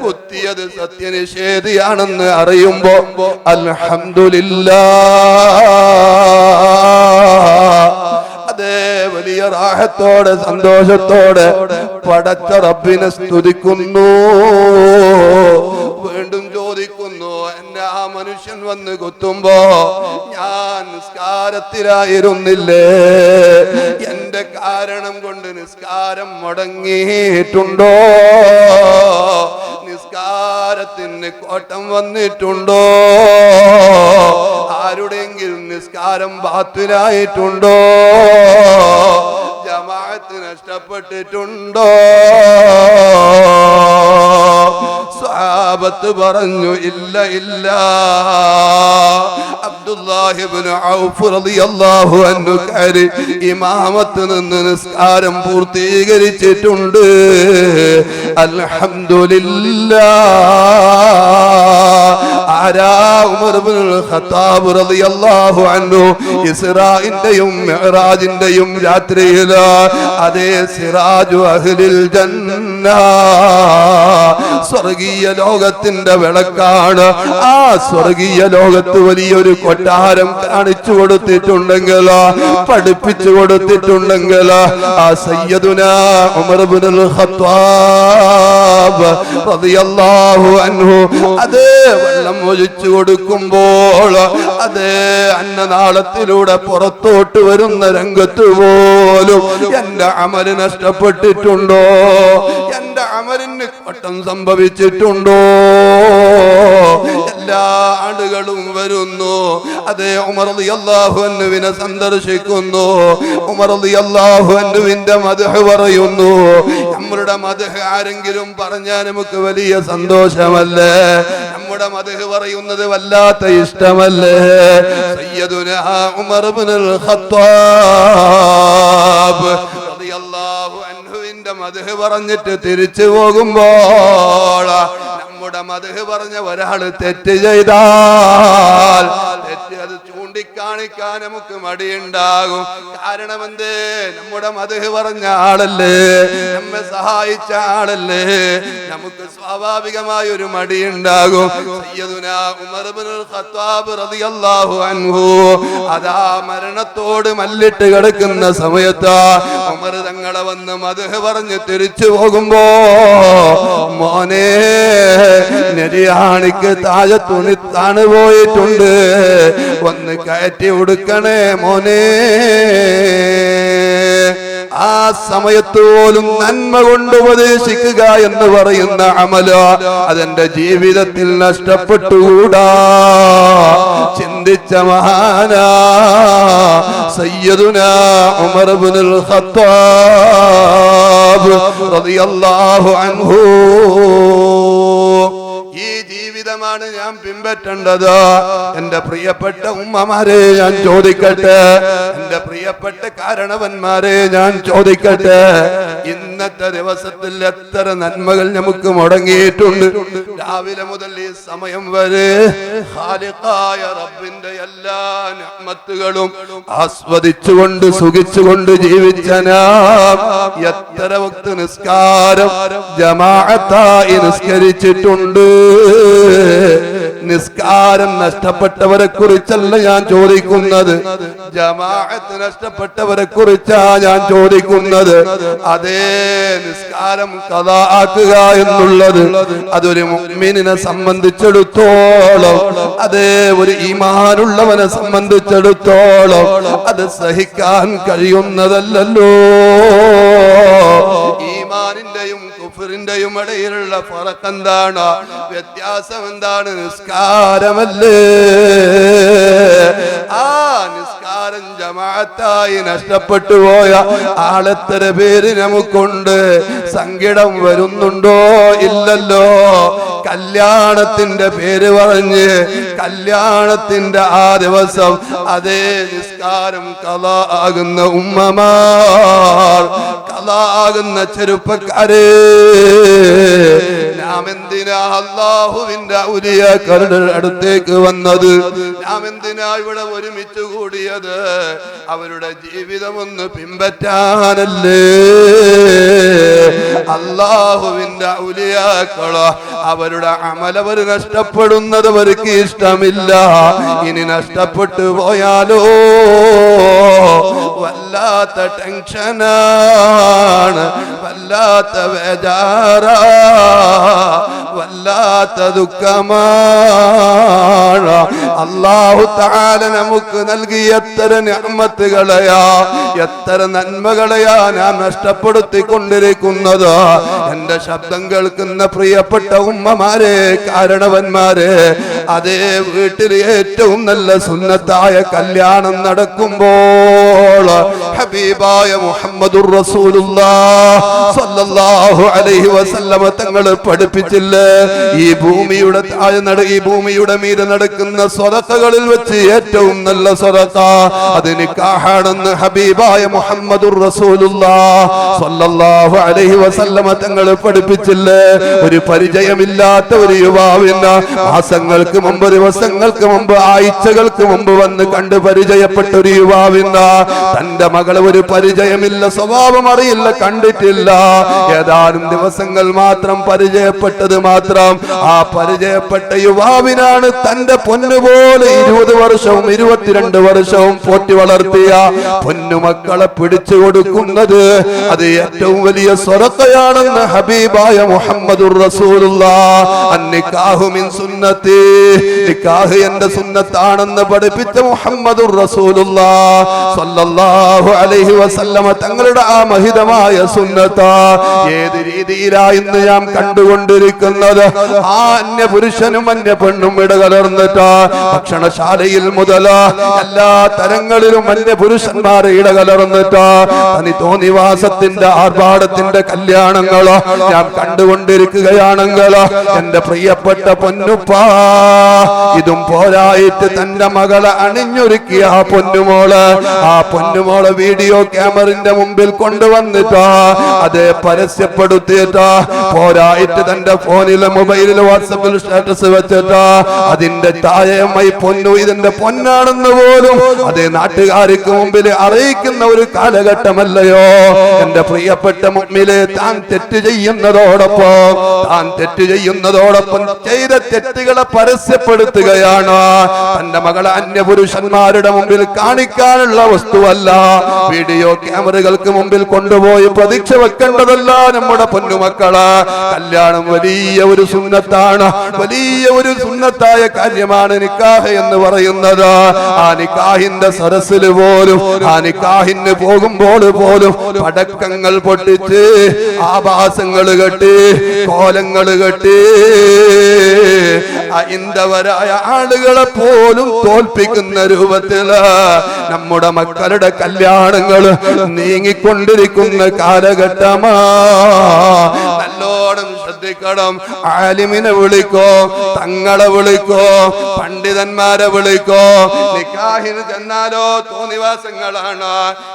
കുത്തിയത് സത്യനിഷേധിയാണെന്ന് അറിയുമ്പോ അൽഹംദുലില്ലാഹ്, അതേ വലിയ റാഹത്തോടെ സന്തോഷത്തോടെ പടച്ച റബ്ബിനെ സ്തുതിക്കുന്നു. വീണ്ടും ചോദിക്കുന്നു, എന്നെ ആ മനുഷ്യൻ വന്ന് കുത്തുമ്പോ ഞാൻ നിസ്കാരത്തിലായിരുന്നില്ലേ? എന്റെ കാരണം കൊണ്ട് നിസ്കാരം മുടങ്ങിയിട്ടുണ്ടോ? നിസ്കാരത്തിന് കോട്ടം വന്നിട്ടുണ്ടോ? ആരുടെയെങ്കിലും നിസ്കാരം ബാത്തിലായിട്ടുണ്ടോ? ജമാഅത്ത് നഷ്ടപ്പെട്ടിട്ടുണ്ടോ? സ്വഹാബത്ത് പറഞ്ഞു, ഇല്ല ഇല്ല. അബ്ദുല്ലാഹി ഇബ്നു ഔഫ് റളിയല്ലാഹു അൻഹു കയറി ഇമാമത്ത് നിന്ന് നിസ്കാരം പൂർത്തീകരിച്ചിട്ടുണ്ട്. അൽഹംദുലില്ലാഹ്. ആരാ? ഉമർ ഇബ്നുൽ ഖത്താബ് റളിയല്ലാഹു അൻഹു. ഇസ്റാഇന്റെയും മിഅ്റാജിന്റെയും രാത്രിയിൽ അതേ സിറാജു അഹ്ലിൽ ജന്ന, സ്വർഗീയ ലോകത്തിന്റെ വിളക്കാണ്. ആ സ്വർഗീയ ലോകത്ത് വലിയൊരു കൊട്ടാരം കാണിച്ചു കൊടുത്തിട്ടുണ്ടെങ്കിൽ, പഠിപ്പിച്ചു കൊടുത്തിട്ടുണ്ടെങ്കിൽ ആ സയ്യിദുനാ ഉമർ ഇബ്നുൽ ഖത്താബ് റളിയല്ലാഹു അൻഹു അതേ വെള്ളം ഒഴിച്ചു കൊടുക്കുമ്പോൾ അതേ അന്നനാളത്തിലൂടെ പുറത്തോട്ട് വരുന്ന രംഗത്ത് പോലും എന്റെ അമല് നഷ്ടപ്പെട്ടിട്ടുണ്ടോ? എന്റെ അമലിന് കോട്ടം സംഭവിച്ചിട്ടുണ്ടോ? എല്ലാ ആളുകളും വരുന്നു, അതേ ഉമർ റളിയല്ലാഹു അൻഹുവിനെ സന്ദർശിക്കുന്നു. ഉമർ റളിയല്ലാഹു അൻഹുവിന്റെ മദ്ഹ് പറയുന്നു. നമ്മളുടെ മദ്ഹ് ആരെങ്കിലും പറഞ്ഞാൽ നമുക്ക് വലിയ സന്തോഷമല്ലേ? നമ്മുടെ മദ്ഹ് പറയുന്നത് വല്ലാത്ത ഇഷ്ടമല്ലേ? സയ്യിദുനാ ഉമർ ഇബ്നുൽ ഖത്താബ് റളിയല്ലാഹു അൻഹുവിന്റെ മദ്ഹ് പറഞ്ഞിട്ട് തിരിച്ചു പോകുമ്പോൾ നമ്മുടെ മദ്ഹ് പറഞ്ഞ ഒരാൾ തെറ്റ് ചെയ്താൽ തെറ്റ് അത് ചൂണ്ടിക്കാണിക്കാൻ നമുക്ക് മടിയുണ്ടാകും. കാരണം എന്ത്? നമ്മുടെ മദ്ഹ് പറഞ്ഞ ആളല്ലേ, നമ്മെ സഹായിച്ച ആളല്ലേ, നമുക്ക് സ്വാഭാവികമായ ഒരു മടിയുണ്ടാകും. സയ്യിദുനാ ഉമർ ഇബ്നുൽ ഖത്താബ് റളിയല്ലാഹു അൻഹു അതാ മരണത്തോട് മല്ലിട്ട് കിടക്കുന്ന സമയത്ത് ഉമർ തങ്ങളെ വന്ന് മദ്ഹ് പറഞ്ഞ് തിരിച്ചു പോകുമ്പോ, മോനെ നെരിയാണിക്ക് താഴെ തുണി താണു പോയിട്ടുണ്ട്, ഒന്ന് കയറ്റി ഉടുക്കണേ മോനെ. ആ സമയത്ത് പോലും നന്മ കൊണ്ട് ഉപദേശിക്കുക എന്ന് പറയുന്ന അമല അതെന്റെ ജീവിതത്തിൽ നഷ്ടപ്പെട്ടുകൂടാ. ചിന്തിച്ച മഹാനാ സയ്യിദുനാ ഉമർ ഇബ്നുൽ ഖത്താബ് റളിയല്ലാഹു അൻഹു. ഈ ജീവിതമാണ് ഞാൻ പിൻപറ്റേണ്ടത്. എന്റെ പ്രിയപ്പെട്ട ഉമ്മമാരെ ഞാൻ ചോദിക്കട്ടെ, എന്റെ പ്രിയപ്പെട്ട കാരണവന്മാരെ ഞാൻ ചോദിക്കട്ടെ, ഇന്നത്തെ ദിവസത്തിൽ എത്ര നന്മകൾ നമുക്ക് മുടങ്ങിയിട്ടുണ്ട്. രാവിലെ മുതൽ ഈ സമയം വരെ ഖാലിഖായ റബ്ബിന്റെ എല്ലാ നിഅമത്തുകളും ആസ്വദിച്ചുകൊണ്ട് സുഖിച്ചുകൊണ്ട് ജീവിച്ച നാം എത്ര വക്ത് നിസ്കാരം ജമാഅത്തായി നിസ്കരിച്ചിട്ടുണ്ട്. നിസ്കാരം നഷ്ടപ്പെട്ടവരെ കുറിച്ചല്ല ഞാൻ ചോദിക്കുന്നത്, ജമാഅത്ത് നഷ്ടപ്പെട്ടവരെ കുറിച്ചാ ഞാൻ ചോദിക്കുന്നത്. അതേ നിസ്കാരം ഖദാ ആക്കുക എന്നുള്ളത് അതൊരു മുഅ്മിനിനെ സംബന്ധിച്ചിടത്തോളം, അതേ ഒരു ഈമാനുള്ളവനെ സംബന്ധിച്ചിടത്തോളം അത് സഹിക്കാൻ കഴിയുന്നതല്ലല്ലോ. ഈമാനിന്റെയും കുഫറിന്റെയും ഇടയിലുള്ള ഫറഖ് എന്താണ്? വ്യത്യാസം എന്താണ്? നിസ്കാരമല്ലേ. ആ നിസ്കാരം ജമാഅത്തായി നഷ്ടപ്പെട്ടു പോയ ആളെത്ര പേര് നമുക്കുണ്ട്? സങ്കടം വരുന്നുണ്ടോ? ഇല്ലല്ലോ. കല്യാണത്തിന്റെ പേര് പറഞ്ഞ് കല്യാണത്തിന്റെ ആ ദിവസം അതേ നിസ്കാരം ഖളാ ആകുന്ന ഉമ്മമാർ, ഖളാ ആകുന്ന ചെറുപ്പക്കാരെ, നാം എന്തിനാ അല്ലാഹുവിന്റെ ഔലിയാക്കളുടെ അടുത്തേക്ക് വന്നത്? നാം എന്തിനാ ഇവിടെ ഒരുമിച്ച് കൂടിയത്? അവരുടെ ജീവിതം ഒന്ന് പിൻപറ്റാനല്ലേ. അല്ലാഹുവിന്റെ ഔലിയാക്കള് അവരുടെ അമലവർ നഷ്ടപ്പെടുന്നത് അവർക്ക് ഇഷ്ടമില്ല. ഇനി നഷ്ടപ്പെട്ടു പോയാലോ വല്ലാത്ത ടെൻഷനാണ്, വല്ലാത്ത ബേജാറാ, വല്ലാത്ത ദുഃഖമാണ്. അല്ലാഹു തആല നമുക്ക് നൽകിയ എത്ര നിഅമത്തുകളെയാ, എത്ര നന്മകളെയാ നാം നഷ്ടപ്പെടുത്തിക്കൊണ്ടിരിക്കുന്നത്. എന്റെ ശബ്ദം കേൾക്കുന്ന പ്രിയപ്പെട്ട ഉമ്മമാരെ, കാരണവന്മാരെ, അതേ വീട്ടിൽ ഏറ്റവും നല്ല സുന്നത്തായ കല്യാണം നടക്കുമ്പോൾ ഹബീബായ മുഹമ്മദുർ റസൂലുള്ളാഹ് സ്വല്ലല്ലാഹു അലൈഹി വസല്ലമ തങ്ങൾ പഠിപ്പിച്ചില്ലേ, ഈ ഭൂമിയുടെ താഴെ ഈ ഭൂമിയുടെ മീതെ നടക്കുന്ന സ്വതക്കകളിൽ വെച്ച് ഏറ്റവും നല്ല സ്വതക്ക അത് നിക്കാഹാണെന്ന് ഹബീബായ മുഹമ്മദുർ റസൂലുള്ളാഹ് സ്വല്ലല്ലാഹു അലൈഹി വസല്ലമ തങ്ങൾ പഠിപ്പിച്ചില്ലേ. ഒരു പരിചയമില്ലാത്ത ഒരു യുവാവിന് മാസങ്ങൾക്ക് മുമ്പ്, ദിവസങ്ങൾക്ക് മുമ്പ്, ആഴ്ചകൾക്ക് മുമ്പ് വന്ന് കണ്ട് പരിചയപ്പെട്ട ഒരു യുവാവിന് തന്റെ മകളെ ഒരു പരിചയമില്ല, സ്വഭാവം അറിയില്ല, കണ്ടിട്ടില്ല. ഏതാനും ദിവസങ്ങൾ മാത്രം പരിചയപ്പെട്ടത് മാത്രം. ആ പരിചയപ്പെട്ട യുവാവിനാണ് തന്റെ പൊന്നുപോലെ 20 വർഷവും 22 വർഷവും പോറ്റി വളർത്തിയ പൊന്നുമക്കളെ പിടിച്ചു കൊടുക്കുന്നത് അത് ഏറ്റവും വലിയ സ്വതക്കയാണെന്ന് ഹബീബായ മുഹമ്മദുർ റസൂലുള്ളാഹ് അന്നിക്കാഹു മിൻ സുന്നത്തി, നിക്കാഹ് എന്റെ സുന്നത്താണെന്ന് പഠിപ്പിച്ച മുഹമ്മദുർ റസൂലുള്ളാഹ് സ്വല്ലല്ലാഹു അലൈഹി വസല്ലമ തങ്ങളുടെ ആ മഹിതമായ സുന്നത്ത ഏത് രീതിയിലാ ഇന്ന് നാം കണ്ടുകൊണ്ടിരിക്കുന്നത്? ആ അന്യ പുരുഷനും അന്യ പെണ്ണും ഇടകലർന്നിട്ട് ഭക്ഷണശാലയിൽ മുതൽ എല്ലാ തരങ്ങളിലും അന്യ പുരുഷന്മാരെ ഇടകലർന്നിട്ട് തനി തോന്നിവാസത്തിന്റെ ആർഭാടത്തിന്റെ കല്യാണങ്ങളോ നാം കണ്ടുകൊണ്ടിരിക്കുകയാണെങ്കിൽ എന്റെ പ്രിയപ്പെട്ട പൊന്നുപ്പാ, ഇതും പോരായിട്ട് തന്റെ മകളെ അണിഞ്ഞൊരുക്കിയ ആ പൊന്നുമോള് വീഡിയോ ക്യാമറിന്റെ മുമ്പിൽ കൊണ്ടുവന്നിട്ടാ അത് പരസ്യപ്പെടുത്തിയിട്ടാ പോരായിട്ട് തന്റെ ഫോണിലെ മൊബൈലിൽ വാട്സപ്പിൽ സ്റ്റാറ്റസ് വെച്ചിട്ടാ അതിന്റെ താഴെയുമായി പൊന്നു ഇതിന്റെ പൊന്നാണെന്ന് പോലും അതേ നാട്ടുകാർക്ക് മുമ്പിൽ അറിയിക്കുന്ന ഒരു കാലഘട്ടമല്ലയോ എന്റെ പ്രിയപ്പെട്ട മുഅ്മിനേ? താൻ തെറ്റ് ചെയ്യുന്നതോടൊപ്പം ചെയ്ത തെറ്റുകളെ പരസ്യപ്പെടുത്തുകയാണ്. തന്റെ മകളെ അന്യപുരുഷന്മാരുടെ മുമ്പിൽ കാണിക്കാനുള്ള വസ്തുവല്ല, വീഡിയോ ക്യാമറകൾക്ക് മുമ്പിൽ കൊണ്ടുപോയി പ്രതീക്ഷ വെക്കേണ്ടതല്ല നമ്മുടെ പൊന്നുമക്കള്. കല്യാണം വലിയ ഒരു സുന്നത്തായ കാര്യമാണ് നിക്കാഹ് എന്ന് പറയുന്നത്. ആ നിക്കാഹിന്റെ സരസിൽ പോലും ആ നിക്കാഹിന് പോകുമ്പോൾ പോലും പടക്കങ്ങൾ പൊട്ടിച്ച് ആഭാസങ്ങൾ കെട്ടി കോലങ്ങൾ കെട്ടി ഹൈന്ദവരായ ആളുകളെ പോലും തോൽപ്പിക്കുന്ന രൂപത്തില് നമ്മുടെ മക്കളുടെ കല്യാണങ്ങൾ നീങ്ങിക്കൊണ്ടിരിക്കുന്ന കാലഘട്ടമാ. നല്ലോണം ശ്രദ്ധിക്കണം. ആലിമിനെ വിളിക്കോ, തങ്ങളെ വിളിക്കോ, പണ്ഡിതന്മാരെ വിളിക്കോ. നിക്കാഹിന് ചെന്നാലോ തോന്നിവാസങ്ങളാണ്.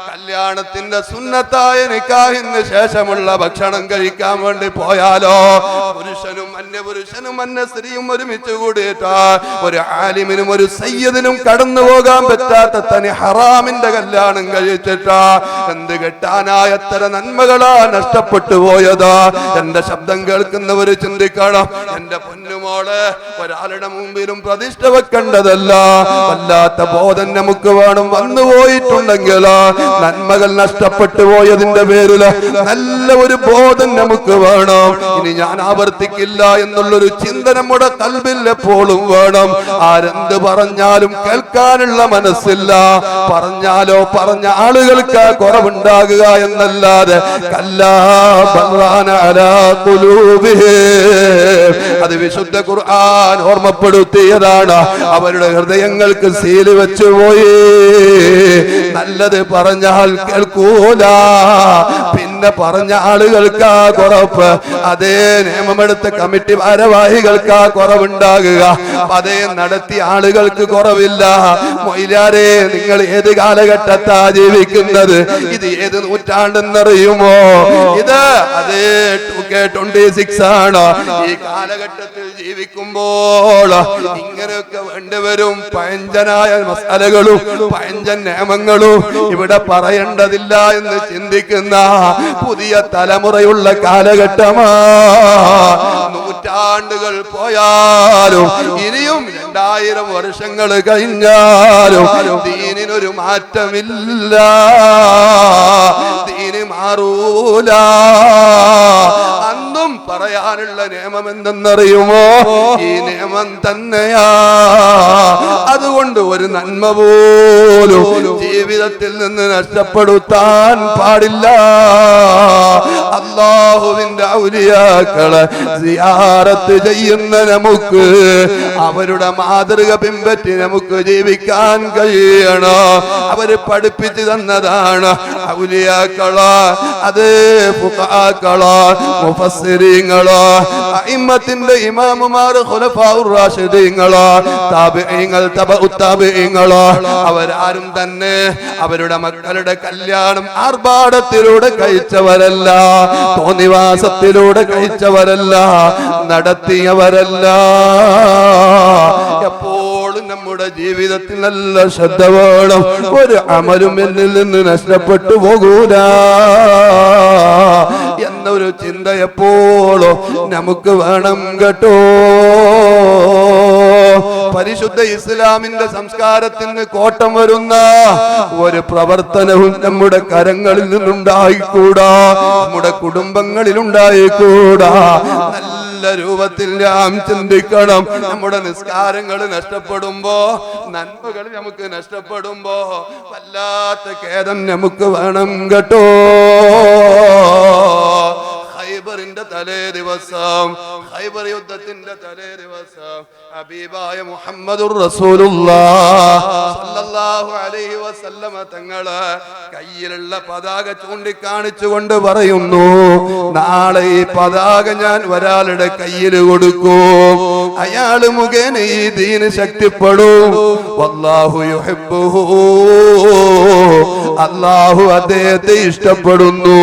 കല്യാണത്തിന്റെ സുന്നത്തായ നിക്കാഹിന് ശേഷമുള്ള ഭക്ഷണം കഴിക്കാൻ വേണ്ടി പോയാലോ പുരുഷനും അന്യപുരുഷനും അന്യ സ്ത്രീയും ഒരുമിച്ച് കൂടിയിട്ടാ ഒരു ആലിമിനും ഒരു സയ്യിദിനും കടന്നു പോകാൻ പറ്റാത്ത തനി ഹറാമിന്റെ കല്യാണം കഴിച്ചിട്ടാ എന്ത് കെട്ടാനായ എത്ര നന്മകളാ നഷ്ടപ്പെട്ടു പോയതാ. എന്റെ ശബ്ദം കേൾക്കുന്നവര് ചിന്തിക്കണം, എന്റെ പൊന്നുമോള് ഒരാളുടെ മുമ്പിലും പ്രതിഷ്ഠ വെക്കേണ്ടതല്ല. വല്ലാത്ത ബോധം നമുക്ക് വേണം. വന്നുപോയിട്ടുണ്ടെങ്കിൽ നന്മകൾ നഷ്ടപ്പെട്ടു പോയതിന്റെ പേരില് നല്ല ഒരു ബോധം നമുക്ക് വേണം. ഇനി ഞാൻ ആവർത്തിക്കില്ല എന്നുള്ളൊരു ചിന്ത നമ്മുടെ കൽബിൽ എപ്പോഴും വേണം. ആരെന്ത് പറഞ്ഞാലും കേൾക്കാനുള്ള മനസ്സില്ല. പറഞ്ഞാലോ പറഞ്ഞ ആളുകൾക്ക് കുറവുണ്ടാകുക എന്നല്ലാതെ അത് വിശുദ്ധ ഖുർആൻ ഓർമ്മപ്പെടുത്തിയതാണ്. അവരുടെ ഹൃദയങ്ങൾക്ക് സീല് വെച്ചുപോയി. നല്ലത് പറഞ്ഞാൽ കേൾക്കൂല, പിന്നെ പറഞ്ഞ ആളുകൾക്കാ കുറവ്. അതേ നിയമമെടുത്ത കമ്മിറ്റി ഭാരവാഹികൾക്കാ കുറവുണ്ടാകുക, അതേ നടത്തിയ ആളുകൾക്ക് കുറവില്ല. മൊയ്ലാരെ, നിങ്ങൾ ഏത് കാലഘട്ടത്താ ജീവിക്കുന്നത്? ഇത് ഏത് നൂറ്റാണ്ടെന്നറിയുമോ? ഇത് അതേ 2K26 ആണ്. ഈ കാലഘട്ടത്തിൽ ജീവിക്കുമ്പോൾ ഇങ്ങനെയൊക്കെ വേണ്ടിവരും. പഴഞ്ചനായ മസാലകളും പഴഞ്ചൻ നിയമങ്ങളും ഇവിടെ പറയേണ്ടതില്ല എന്ന് ചിന്തിക്കുന്ന പുതിയ തലമുറയുള്ള കാലഘട്ടമാ. നൂറ്റാണ്ടുകൾ പോയാലും ഇനിയും 2000 വർഷങ്ങൾ കഴിഞ്ഞാലും ദീനിനൊരു മാറ്റമില്ല. ദീന് മാറൂല. അന്നും പറയാനുള്ള നിയമം എന്തെന്നറിയുമോ? ഈ നിയമം തന്നെയാ. അതുകൊണ്ട് ഒരു നന്മ പോലും ജീവിതത്തിൽ നിന്ന് നഷ്ടപ്പെടുത്താൻ പാടില്ല. അല്ലാഹുവിന്റെ ഔലിയാക്കളെ സിയാറത്ത് ചെയ്യുന്ന നമുക്ക് അവരുടെ മാതൃക പിൻപറ്റി നമുക്ക് ജീവിക്കാൻ കഴിയണം. അവര് പഠിപ്പിച്ചു തന്നതാണ്. ഔലിയാക്കള്, അത് ഫുഖഹാക്കള്, മുഫസ്സിരീങ്ങള്, അഇമ്മത്തിന്റെ ഇമാമുമാർ, ഖുലഫാഉർ റാഷിദീങ്ങള്, താബിഈങ്ങൾ, തബഉ താബിഈങ്ങള്, അവരാരും തന്നെ അവരുടെ മക്കളുടെ കല്യാണം ആർഭാടത്തിലൂടെ കഴിച്ചവരല്ല, തോന്നിവാസത്തിലൂടെ കഴിച്ചവരല്ല, നടത്തിയവരല്ല. എപ്പോഴും നമ്മുടെ ജീവിതത്തിൽ നല്ല ശ്രദ്ധ വേണം. ഒരു അമലും എന്നിൽ നിന്ന് നഷ്ടപ്പെട്ടു പോകൂല എന്നൊരു ചിന്ത എപ്പോഴും നമുക്ക് വേണം കേട്ടോ. പരിശുദ്ധ ഇസ്ലാമിന്റെ സംസ്കാരത്തിന് കോട്ടം വരുന്ന ഒരു പ്രവർത്തനവും നമ്മുടെ കരങ്ങളിൽ നിന്നുണ്ടായിക്കൂടാ, നമ്മുടെ കുടുംബങ്ങളിൽ ഉണ്ടായിക്കൂടാ. നല്ല രൂപത്തിൽ നാം ചിന്തിക്കണം. നമ്മുടെ നിസ്കാരങ്ങൾ നഷ്ടപ്പെടുമ്പോ, നന്മകൾ നമുക്ക് നഷ്ടപ്പെടുമ്പോ വല്ലാത്ത ഖേദം നമുക്ക് വേണം കേട്ടോ. ഖൈബറിന്റെ തലേ ദിവസം, ഖൈബർ യുദ്ധത്തിന്റെ തലേ ദിവസം ഹബീബായ മുഹമ്മദുർ റസൂലുള്ളാഹ് സ്വല്ലല്ലാഹു അലൈഹി വസല്ലമ തങ്ങള് കയ്യിലുള്ള പതാക ചൂണ്ടിക്കാണിച്ചുകൊണ്ട് പറയുന്നു, നാളെ ഈ പതാക ഞാൻ ഒരാളുടെ കയ്യിൽ കൊടുക്കും, അയാള് മുഖേന ഈ ദീന് ശക്തിപ്പെടും. വല്ലാഹു യുഹിബ്ബുഹു, അല്ലാഹു അദ്ദേഹത്തെ ഇഷ്ടപ്പെടുന്നു.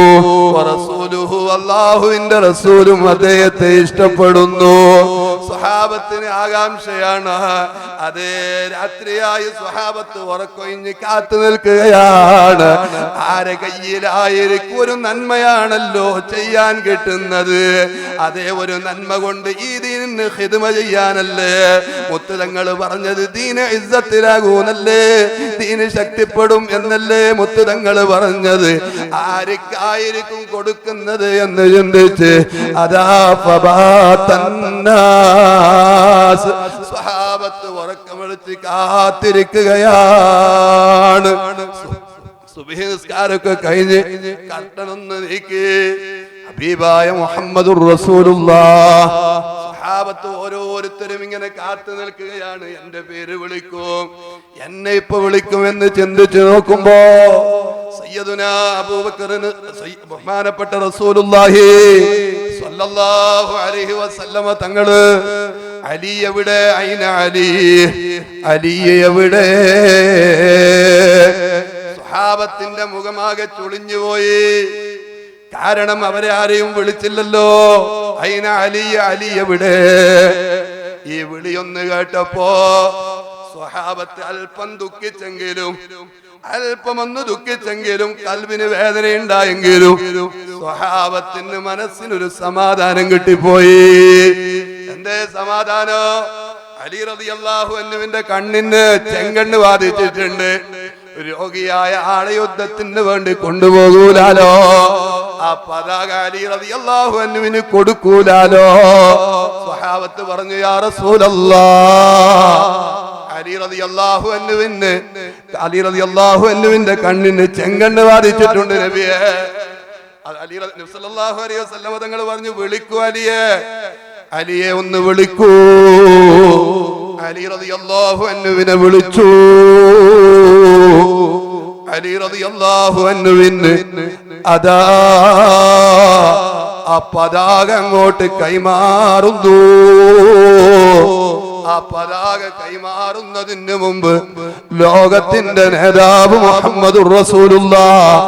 വറസൂലുഹു, അല്ലാഹുവിന്റെ റസൂലും അദ്ദേഹത്തെ ഇഷ്ടപ്പെടുന്നു. സ്വഹാബത്തിന് ആകാംക്ഷയാണ്. അതേ രാത്രിയായി സ്വഹാബത്ത് ഉറക്കൊഴിഞ്ഞ് കാത്തു നിൽക്കുകയാണ്. ആരെ കയ്യിലായിരിക്കും ഒരു നന്മയാണല്ലോ ചെയ്യാൻ കിട്ടുന്നത്. അതേ ഒരു നന്മ കൊണ്ട് ഈ ദീനിന് ഖിദ്മ ചെയ്യാനല്ലേ മുത്തുതങ്ങൾ പറഞ്ഞത്. ദീന് ഇസ്സത്തിലാകൂന്നല്ലേ, ദീന് ശക്തിപ്പെടും എന്നല്ലേ മുത്തുതങ്ങൾ പറഞ്ഞത്. ആർക്കായിരിക്കും കൊടുക്കുന്നത് എന്ന് ചിന്തിച്ച് അതാ ഫബാതന്നാസ്, സ്വഹാബത്ത് ഉറക്കമെടുത്ത് കാത്തിരിക്കുകയാണ്. സുബ്ഹി നിസ്കാരമൊക്കെ കഴിഞ്ഞ് കർട്ടനൊന്ന് നീക്കി ഹബീബായ മുഹമ്മദുർ റസൂലുള്ളാഹ്, സ്വഹാബത്ത് ഓരോരുത്തരും ഇങ്ങനെ കാത്തു നിൽക്കുകയാണ്. എന്റെ പേര് വിളിക്കും, എന്നെ ഇപ്പൊ വിളിക്കുമെന്ന് ചിന്തിച്ചു നോക്കുമ്പോ സയ്യിദുനാ അബൂബക്കറിന് ബഹുമാനപ്പെട്ട റസൂലുള്ളാഹി സ്വല്ലല്ലാഹു അലൈഹി വസല്ലമ തങ്ങള്, അലി എവിടെ, അയിന അലി, അലി എവിടെ? സ്വഹാബത്തിന്റെ മുഖമാകെ ചുളിഞ്ഞുപോയി. കാരണം അവരെ ആരെയും വിളിച്ചില്ലല്ലോ. അയിന അലി, അലി എവിടെ? ഈ വിളിയൊന്ന് കേട്ടപ്പോ സ്വഹാബത്ത് അല്പം ദുഃഖിച്ചെങ്കിലും, അല്പമൊന്ന് ദുഃഖിച്ചെങ്കിലും, കൽബിന് വേദനയുണ്ടായെങ്കിലും സ്വഹാബത്തിന് മനസ്സിനൊരു സമാധാനം കിട്ടിപ്പോയി. എന്തേ സമാധാനം? അലി റളിയല്ലാഹു അൻഹുവിന്റെ കണ്ണിന് ചെങ്കണ്ണ് ബാധിച്ചിട്ടുണ്ട്. രോഗിയായ ആളെ യുദ്ധത്തിന് വേണ്ടി കൊണ്ടുപോകൂലാലോ, ആ പതാക അലി റളിയല്ലാഹു അൻഹുവിന് കൊടുക്കൂലാലോ. സ്വഹാബത്ത് പറഞ്ഞു, യാ റസൂലല്ലാഹ്, അലി റളിയല്ലാഹു അൻഹുവിന്, അലി റളിയല്ലാഹു അൻഹുവിന്റെ കണ്ണിന് ചെങ്കണ്ണ് ബാധിച്ചിട്ടുണ്ട് നബിയെ. അലി സല്ലല്ലാഹു അലൈഹി വസല്ലം തങ്ങൾ പറഞ്ഞു, വിളിക്കൂ അലിയെ, അലിയെ ഒന്ന് വിളിക്കൂ. അലി റളിയല്ലാഹു അൻഹുവിനെ വിളിച്ചു. അലി റളിയല്ലാഹു അൻഹുവിന് അതാ ആ പതാക അങ്ങോട്ട് കൈമാറുന്നു. ആ പതാക കൈമാറുന്നതിന് മുമ്പ് ലോകത്തിന്റെ നേതാവ് മുഹമ്മദുർ റസൂലുള്ളാഹ്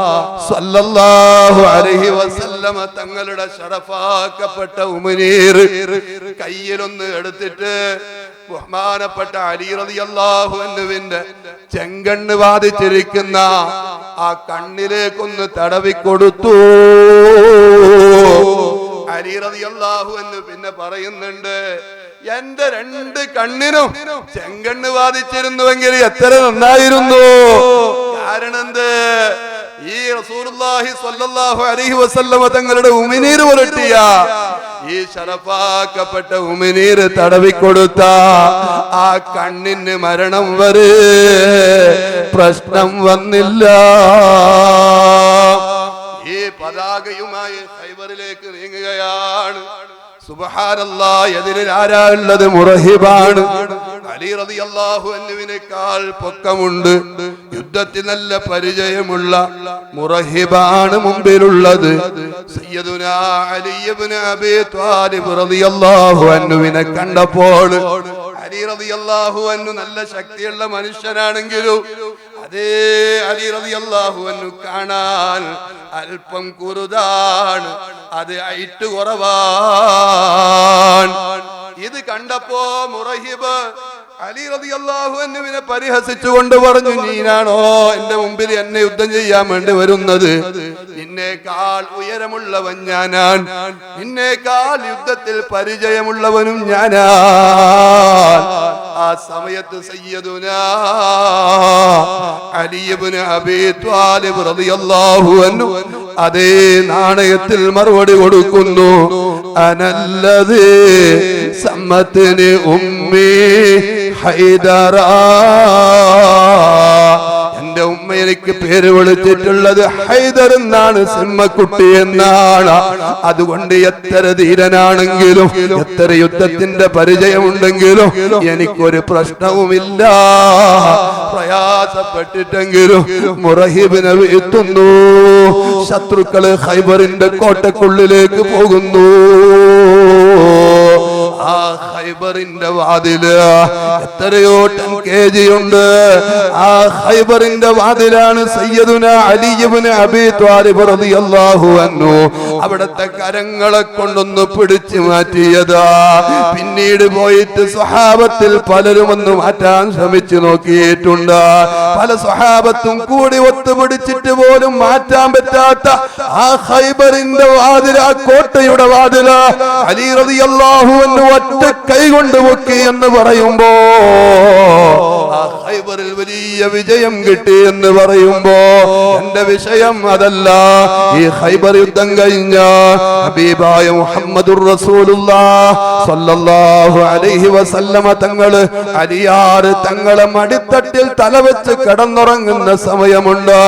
സ്വല്ലല്ലാഹു അലൈഹി വസല്ലമ തങ്ങളുടെ ശറഫാക്കപ്പെട്ട ഉമനീർ കയ്യിലൊന്ന് എടുത്തിട്ട് ബഹുമാനപ്പെട്ട അലി റളിയല്ലാഹു അൻഹുവിന്റെ ചെങ്കണ്ണ് ബാധിച്ചിരിക്കുന്ന ആ കണ്ണിലേക്കൊന്ന് തടവിക്കൊടുത്തു. അലി റളിയല്ലാഹു അൻഹു പിന്നെ പറയുന്നുണ്ട്, എന്റെ രണ്ട് കണ്ണിനും ചെങ്കണ്ണ് ബാധിച്ചിരുന്നുവെങ്കിൽ എത്ര നന്നായിരുന്നു. കാരണം എന്ത്? ഈ റസൂലുള്ളാഹി സ്വല്ലല്ലാഹു അലൈഹി വസല്ലമ തങ്ങളുടെ ഉമിനീർ പുരട്ടിയ ഈ ശറഫാക്കപ്പെട്ട ഉമിനീർ തടവിക്കൊടുത്ത ആ കണ്ണിന് മരണം വരെ പ്രശ്നം വന്നില്ല. ഈ പതാകയുമായി ഖൈബറിലേക്ക് നീങ്ങുകയാണ്. സുബ്ഹാനല്ലാഹ്, എതിരിൽ ആരാ ഉള്ളത്? മുറഹിബാണ്. അലി റളിയല്ലാഹു അൻഹുവിനേക്കാൾ പൊക്കമുണ്ട്, യുദ്ധത്തിൽ നല്ല പരിചയമുള്ള മുറഹിബാണ് മുമ്പിലുള്ളത്. സയ്യിദുനാ അലി ഇബ്നു അബീ ത്വാലിബ് റളിയല്ലാഹു അൻഹുവിനെ കണ്ടപ്പോൾ, അലി റളിയല്ലാഹു അൻഹു നല്ല ശക്തിയുള്ള മനുഷ്യനാണെങ്കിലും അതേ അലി റളിയല്ലാഹു അൻഹു കാണാൻ അല്പം കുറുതാണ്, അത് ഹൈറ്റ് കുറവാണ്. ഇത് കണ്ടപ്പോ മുറഹിബ് അലി റളിയല്ലാഹു അൻഹുവിനെ പരിഹസിച്ചുകൊണ്ട് പറഞ്ഞു, നീനാണോ എന്റെ മുമ്പിൽ എന്നെ യുദ്ധം ചെയ്യാൻ വേണ്ടി വരുന്നത്? നിന്നേക്കാൾ ഉയരമുള്ളവൻ ഞാനാണ്, നിന്നേക്കാൾ യുദ്ധത്തിൽ പരിചയമുള്ളവനും ഞാനാണ്. ആ സമയത്ത് സയ്യിദുനാ അലി ഇബ്നു അബീ ത്വാലിബ് റളിയല്ലാഹു അൻഹു അതേ നാണയത്തിൽ മറുപടി കൊടുക്കുന്നു, അനല്ലദീ സമ്മത്നി ഉമ്മി ഹൈദറാ, എന്റെ ഉമ്മ എനിക്ക് പേര് വിളിച്ചിട്ടുള്ളത് ഹൈദർ എന്നാണ്, സിംഹക്കുട്ടി എന്നാണ്. അതുകൊണ്ട് എത്ര ധീരനാണെങ്കിലും എത്ര യുദ്ധത്തിന്റെ പരിചയമുണ്ടെങ്കിലും എനിക്കൊരു പ്രശ്നവുമില്ല. പ്രയാസപ്പെട്ടിട്ടെങ്കിലും മുറഹിബിനെ എത്തുന്നു. ശത്രുക്കള് ഖൈബറിന്റെ കോട്ടക്കുള്ളിലേക്ക് പോകുന്നു. ആ ഖൈബറിന്റെ വാതില് എത്രയോ ടൺ kg ഉണ്ട്. ആ ഖൈബറിന്റെ വാതിലാണ് സയ്യിദുന അലി ഇബ്നു അബീ ത്വാലിബ് റളിയല്ലാഹു അൻഹു അവിടത്തെ കരങ്ങളെ കൊണ്ടൊന്ന് പിടിച്ചു മാറ്റിയത്. പിന്നീട് പോയിട്ട് സ്വഹാബത്തിൽ പലരും ഒന്ന് മാറ്റാൻ ശ്രമിച്ചു നോക്കിയിട്ടുണ്ട്. പല സ്വഹാബത്തും കൂടി ഒത്തുപിടിച്ചിട്ട് പോലും മാറ്റാൻ പറ്റാത്ത ആ ഖൈബറിന്റെ വാതിൽ, ആ കോട്ടയുടെ വാതില് അലി റളിയല്ലാഹു അൻഹു ഒറ്റ കൈ കൊണ്ട് പൊക്കി എന്ന് പറയുമ്പോ ആ ഖൈബറിൽ വലിയ വിജയം കിട്ടി എന്ന് പറയുമ്പോ എന്റെ വിഷയം അതല്ല. ഈ ഖൈബർ യുദ്ധം കഴിഞ്ഞ ഹബീബായ മുഹമ്മദുർ റസൂലുള്ളാഹി സ്വല്ലല്ലാഹു അലൈഹി വസല്ലമ തങ്ങള് അലിയാർ തങ്ങളെ മടിത്തട്ടിൽ തലവെച്ച് കിടന്നുറങ്ങുന്ന സമയമുണ്ട്.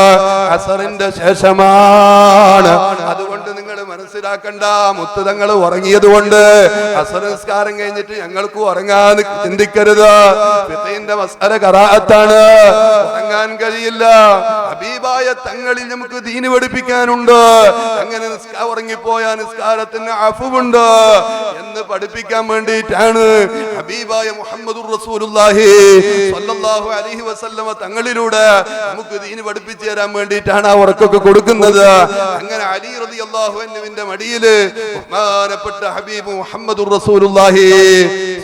അസറിന്റെ ശേഷമാണ്. അതുകൊണ്ട് നിങ്ങൾ മനസ്സിലാക്കണ്ട, മുത്ത് തങ്ങൾ ഉറങ്ങിയത് കൊണ്ട് അസർ നിസ്കാരം കഴിഞ്ഞിട്ട് ഞങ്ങൾക്ക് ഉറങ്ങാൻ ചിന്തിക്കരുത്. ഫിഖഹിന്റെ മസ്അല ഖറാഅത്താണ്, ഉറങ്ങാൻ കഴിയില്ല. ഹബീബായ തങ്ങളിൽ നമുക്ക് ദീന് പഠിപ്പിക്കാനുണ്ട്. അങ്ങനെ ഉറങ്ങിപ്പോയ നിസ്കാരത്തിന് അഫ്വുണ്ട് എന്ന് പഠിപ്പിക്കാൻ വേണ്ടിയിട്ടാണ് ഹബീബായ മുഹമ്മദുർ റസൂലുള്ളാഹി സ്വല്ലല്ലാഹു അലൈഹി വസല്ലമ തങ്ങളിലൂടെ നമുക്ക് ദീന് പഠിപ്പിച്ചു തരാൻ വേണ്ടിയിട്ടാണ് ആ ഉറക്കൊക്കെ കൊടുക്കുന്നത്. അങ്ങനെ അലി റളിയല്ലാഹു അൻഹുവിന്റെ മടിയില് ബഹുമാനപ്പെട്ട ഹബീബ് മുഹമ്മദുർ റസൂലുള്ളാഹി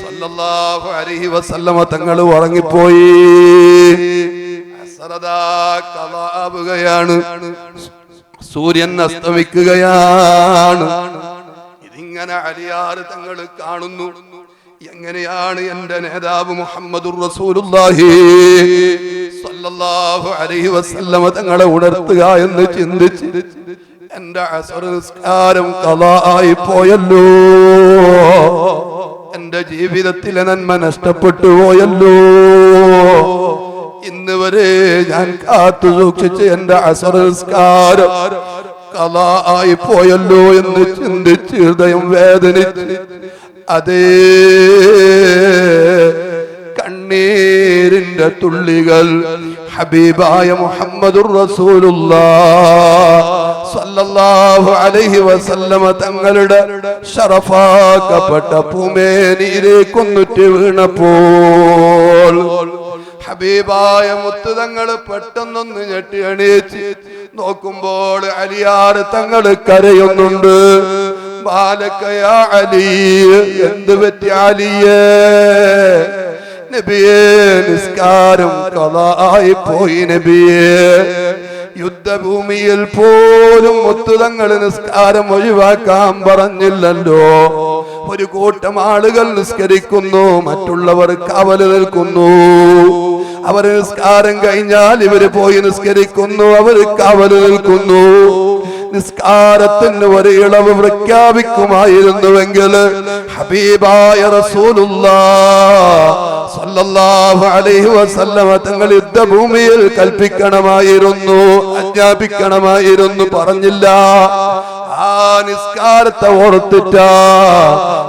സ്വല്ലല്ലാഹു അലൈഹി വസല്ലമ തങ്ങൾ ഉറങ്ങിപ്പോയി. അസറദാ ഖളാബുകയാണ്, സൂര്യൻ അസ്തമിക്കുകയാണ്. ഇതിങ്ങനെ അലിയാർ തങ്ങൾ കാണുന്നു. എങ്ങനെയാണ് എന്റെ നേതാവ് മുഹമ്മദുർ റസൂലുള്ളാഹി സ്വല്ലല്ലാഹു അലൈഹി വസല്ലമ തങ്ങളെ ഉണർത്തുക എന്ന് ചിന്തിച്ച് എന്റെ അസ്ർ നിസ്കാരം ഖളാ ആയി പോയല്ലോ, എന്റെ ജീവിതത്തിലെ നന്മ നഷ്ടപ്പെട്ടു പോയല്ലോ, ഇന്ന് വരെ ഞാൻ കാത്തു സൂക്ഷിച്ച് എന്റെ അസ്ർ നിസ്കാരം ഖളാ ആയി പോയല്ലോ എന്ന് ചിന്തിച്ച് ഹൃദയം വേദനിച്ച് അതേ കണ്ണീരിന്റെ തുള്ളികൾ ഹബീബായ മുഹമ്മദുർ റസൂലുള്ളാഹി സ്വല്ലല്ലാഹു അലൈഹി വസല്ലമ തങ്ങളുടെ ശറഫാക്കപ്പെട്ട പൂമേനിയിലേക്കൊന്നിട്ട് വീണപ്പോൾ ഹബീബായ മുത്ത് തങ്ങൾ പെട്ടെന്നൊന്ന് ഞെട്ടി എണീച്ച് നോക്കുമ്പോൾ അലിയാർ തങ്ങൾ കരയുന്നുണ്ട്. ബാലക്കയാ അലി, എന്ത് പറ്റി അലിയേ? നബിയേ, നിസ്കാരം ഖളാ ആയി പോയി നബിയേ. യുദ്ധഭൂമിയിൽ പോലും മുത്തുതങ്ങൾ നിസ്കാരം ഒഴിവാക്കാൻ പറഞ്ഞില്ലല്ലോ. ഒരു കൂട്ടം ആളുകൾ നിസ്കരിക്കുന്നു, മറ്റുള്ളവർ കാവല് നിൽക്കുന്നു. അവർ നിസ്കാരം കഴിഞ്ഞാൽ ഇവര് പോയി നിസ്കരിക്കുന്നു, അവർ കാവല് നിൽക്കുന്നു. നിസ്കാരത്തിന് ഒരു ഇളവ് പ്രഖ്യാപിക്കുമായിരുന്നുവെങ്കിൽ ഹബീബായ റസൂലുള്ളാഹി സ്വല്ലല്ലാഹു അലൈഹി വസല്ലമ തങ്ങൾ യുദ്ധഭൂമിയിൽ കൽപ്പിക്കണമായിരുന്നു, ആജ്ഞാപിക്കണമായിരുന്നു. പറഞ്ഞില്ല. ആ നിസ്കാരത്തെ ഓർത്തിട്ടാ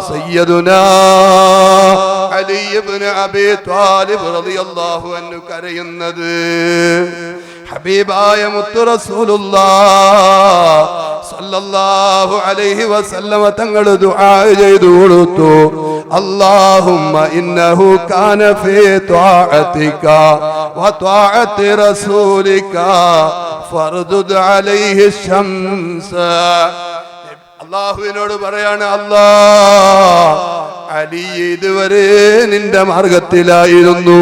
സയ്യിദുനാ അലി ഇബ്നു അബീ ത്വാലിബ് റളിയല്ലാഹു അൻഹു കരയുന്നത്. ഹബീബായ മുത്ത് റസൂലുള്ളാഹി സ്വല്ലല്ലാഹു അലൈഹി വസല്ലമ തങ്ങൾ ദുആ ചെയ്തു കൊടുത്തു. അല്ലാഹുമ്മ ഇന്നഹു കാന ഫീ ത്വാഅതിക വ ത്വാഅതി റസൂലിക ഫർദുദ് അലൈഹി ശംസ. അല്ലാഹുവിനോട് പറയാണ്, അല്ലാഹ്, അലി ഇതുവരെ നിന്റെ മാർഗത്തിലായിരുന്നു,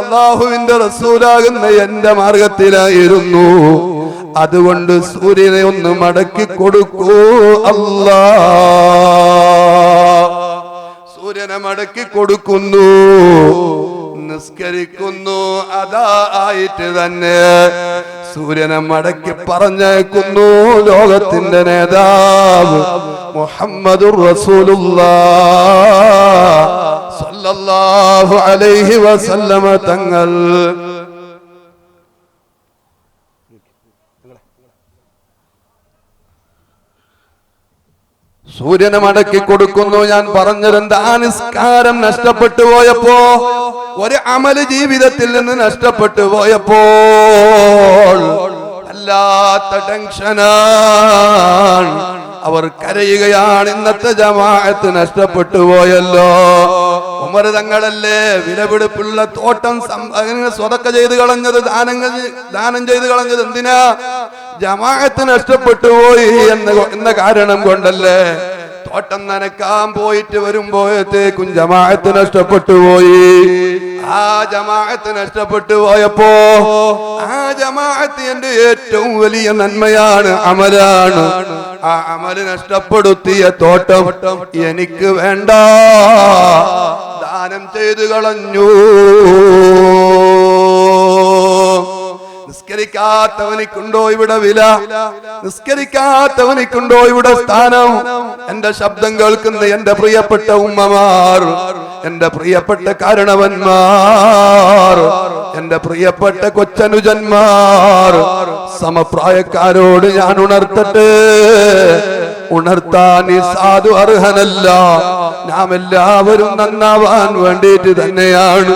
അല്ലാഹുവിന്റെ റസൂലാകുന്ന എന്റെ മാർഗത്തിലായിരുന്നു. അതുകൊണ്ട് സൂര്യനെ ഒന്ന് മടക്കി കൊടുക്കൂ അല്ലാഹ്. സൂര്യനെ മടക്കി കൊടുക്കുന്നു, നിസ്കരിക്കുന്നു. അതാ ആയിട്ട് തന്നെ സൂര്യനെ മടക്കി പറഞ്ഞേക്കുന്നു ലോകത്തിന്റെ നേതാവ് മുഹമ്മദുർ റസൂലുള്ളാഹി സ്വല്ലല്ലാഹു അലൈഹി വസല്ലമ തങ്ങൾ. സൂര്യനെ മടക്കി കൊടുക്കുന്നു. ഞാൻ പറഞ്ഞതെന്താ? നിസ്കാരം നഷ്ടപ്പെട്ടു പോയപ്പോ, ഒരു അമല് ജീവിതത്തിൽ നിന്ന് നഷ്ടപ്പെട്ടു പോയപ്പോൾ അല്ലാത്ത ടെൻഷനാണ്. അവർ കരയുകയാണ്, ഇന്നത്തെ ജമാഅത്ത് നഷ്ടപ്പെട്ടു പോയല്ലോ. ഉമർ തങ്ങളല്ലേ വിലപിടിപ്പുള്ള തോട്ടം സ്വതക്ക ചെയ്ത് കളഞ്ഞത്, ദാനം ചെയ്ത് കളഞ്ഞത് എന്തിനാ? ജമാഅത്ത് നഷ്ടപ്പെട്ടു പോയി എന്ന കാരണം കൊണ്ടല്ലേ. തോട്ടം നനക്കാൻ പോയിട്ട് വരുമ്പോഴത്തേക്കും ജമാഅത്ത് നഷ്ടപ്പെട്ടു പോയി. ആ ജമാഅത്ത് നഷ്ടപ്പെട്ടു പോയപ്പോ ആ ജമാഅത്ത് എന്റെ ഏറ്റവും വലിയ നന്മയാണ്, അമലാണ്. ആ അമല് നഷ്ടപ്പെടുത്തിയ തോട്ടം എനിക്ക് വേണ്ട, ദാനം ചെയ്തു കളഞ്ഞു. നിസ്കരിക്കാത്തവനിക്കുണ്ടോ ഇവിടെ വില? നിസ്കരിക്കാത്തവനിക്കുണ്ടോ ഇവിടെ സ്ഥാനം? എന്റെ ശബ്ദം കേൾക്കുന്ന എന്റെ പ്രിയപ്പെട്ട ഉമ്മമാർ, എന്റെ പ്രിയപ്പെട്ട കാരണവന്മാർ, എന്റെ പ്രിയപ്പെട്ട കൊച്ചനുജന്മാർ, സമപ്രായക്കാരോട് ഞാൻ ഉണർത്തട്ടെ. ഉണർത്താൻ ഈ സാധു അർഹനല്ല. നാം എല്ലാവരും നന്നാവാൻ വേണ്ടിയിട്ട് തന്നെയാണ്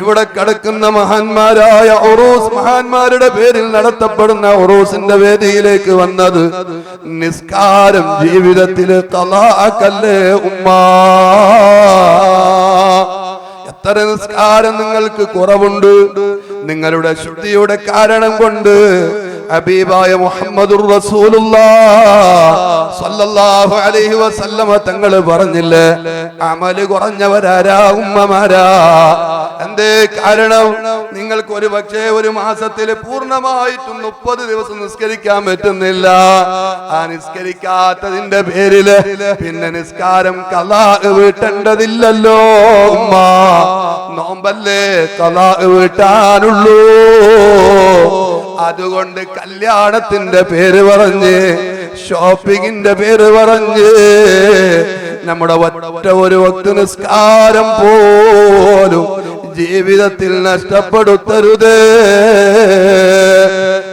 ഇവിടെ കിടക്കുന്ന മഹാന്മാരായ ഉറൂസ്, മഹാന്മാരുടെ പേരിൽ നടത്തപ്പെടുന്ന ഉറൂസിന്റെ വേദിയിലേക്ക് വന്നത്. നിസ്കാരം ജീവിതത്തിൽ ഖളാഅക്കല്ലേ ഉമ്മാ. എത്ര നിസ്കാരം നിങ്ങൾക്ക് കുറവുണ്ട്. നിങ്ങളുടെ ശുദ്ധിയുടെ കാരണം കൊണ്ട് ഹബീബായ മുഹമ്മദുർ റസൂലുള്ളാഹ് സ്വല്ലല്ലാഹു അലൈഹി വസല്ലമ തങ്ങൾ പറഞ്ഞില്ലേ, അമല് കുറഞ്ഞവരാരാ? ഉമ്മമാരാ. എന്തേ കാരണം? നിങ്ങൾക്ക് ഒരു പക്ഷേ ഒരു മാസത്തിൽ പൂർണ്ണമായിട്ടും 30 ദിവസം നിസ്കരിക്കാൻ പറ്റുന്നില്ല. ആ നിസ്കരിക്കാത്തതിന്റെ പേരില് പിന്നെ നിസ്കാരം ഖളാ വീട്ടേണ്ടതില്ലല്ലോ ഉമ്മ. നോമ്പല്ലേ ഖളാ വീട്ടാനുള്ളൂ. അതുകൊണ്ട് കല്യാണത്തിന്റെ പേര് പറഞ്ഞ്, ഷോപ്പിങ്ങിന്റെ പേര് പറഞ്ഞ് നമ്മുടെ ഒറ്റ ഒരു വക്ത് നിസ്കാരം പോലും ജീവിതത്തിൽ നഷ്ടപ്പെടുത്തരുത്.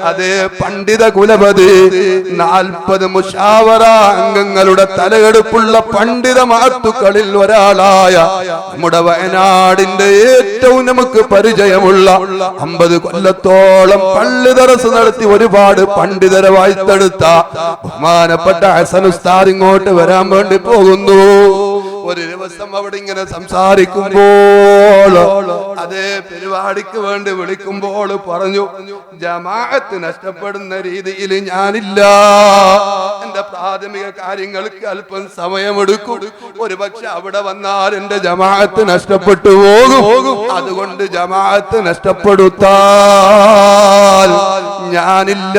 അതേ പണ്ഡിത കുലപതി 40 മുശാവറ അംഗങ്ങളുടെ തലയെടുപ്പുള്ള പണ്ഡിത മഹത്തുക്കളിൽ ഒരാളായ നമ്മുടെ വയനാടിന്റെ ഏറ്റവും നമുക്ക് പരിചയമുള്ള 50 കൊല്ലത്തോളം പള്ളി ദർസ് നടത്തി ഒരുപാട് പണ്ഡിതരെ വാഴ്ത്തെടുത്ത ബഹുമാനപ്പെട്ട ഹസൻ ഉസ്താദ് ഇങ്ങോട്ട് വരാൻ വേണ്ടി പോകുന്നു. ഒരു ദിവസം അവിടെ ഇങ്ങനെ സംസാരിക്കുമ്പോൾ, അതേ പരിപാടിക്ക് വേണ്ടി വിളിക്കുമ്പോൾ പറഞ്ഞു, ജമാഅത്ത് നഷ്ടപ്പെടുന്ന രീതിയിൽ ഞാനില്ല. എന്റെ പ്രാഥമിക കാര്യങ്ങൾക്ക് അല്പം സമയമെടുക്കും. ഒരുപക്ഷെ അവിടെ വന്നാൽ എന്റെ ജമാഅത്ത് നഷ്ടപ്പെട്ടു പോകും. അതുകൊണ്ട് ജമാഅത്ത് നഷ്ടപ്പെടുത്താൽ ഞാനില്ല.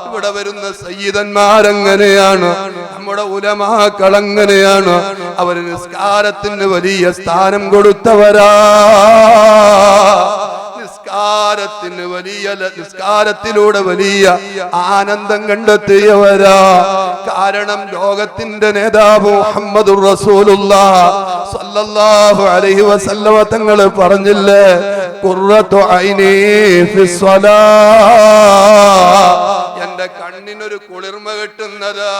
ഇവിടെ വരുന്ന സയ്യിദന്മാരങ്ങനെയാണ്, നമ്മുടെ ഉലമാക്കൾ അങ്ങനെയാണ്. അവർ നിസ്കാരത്തിന് വലിയ സ്ഥാനം കൊടുത്തവരാ. നിസ്കാരത്തിലൂടെ വലിയ ആനന്ദം കണ്ടെത്തിയവരാ. കാരണം ലോകത്തിന്റെ നേതാവ് മുഹമ്മദുർ റസൂലുള്ളാഹ് സ്വല്ലല്ലാഹു അലൈഹി വസല്ലമ തങ്ങൾ പറഞ്ഞില്ലേ, ഖുർറത്തു ഐനി ഫിസ്സലാഹ്. എന്റെ കണ്ണിനൊരു കുളിർമ കിട്ടുന്നത്,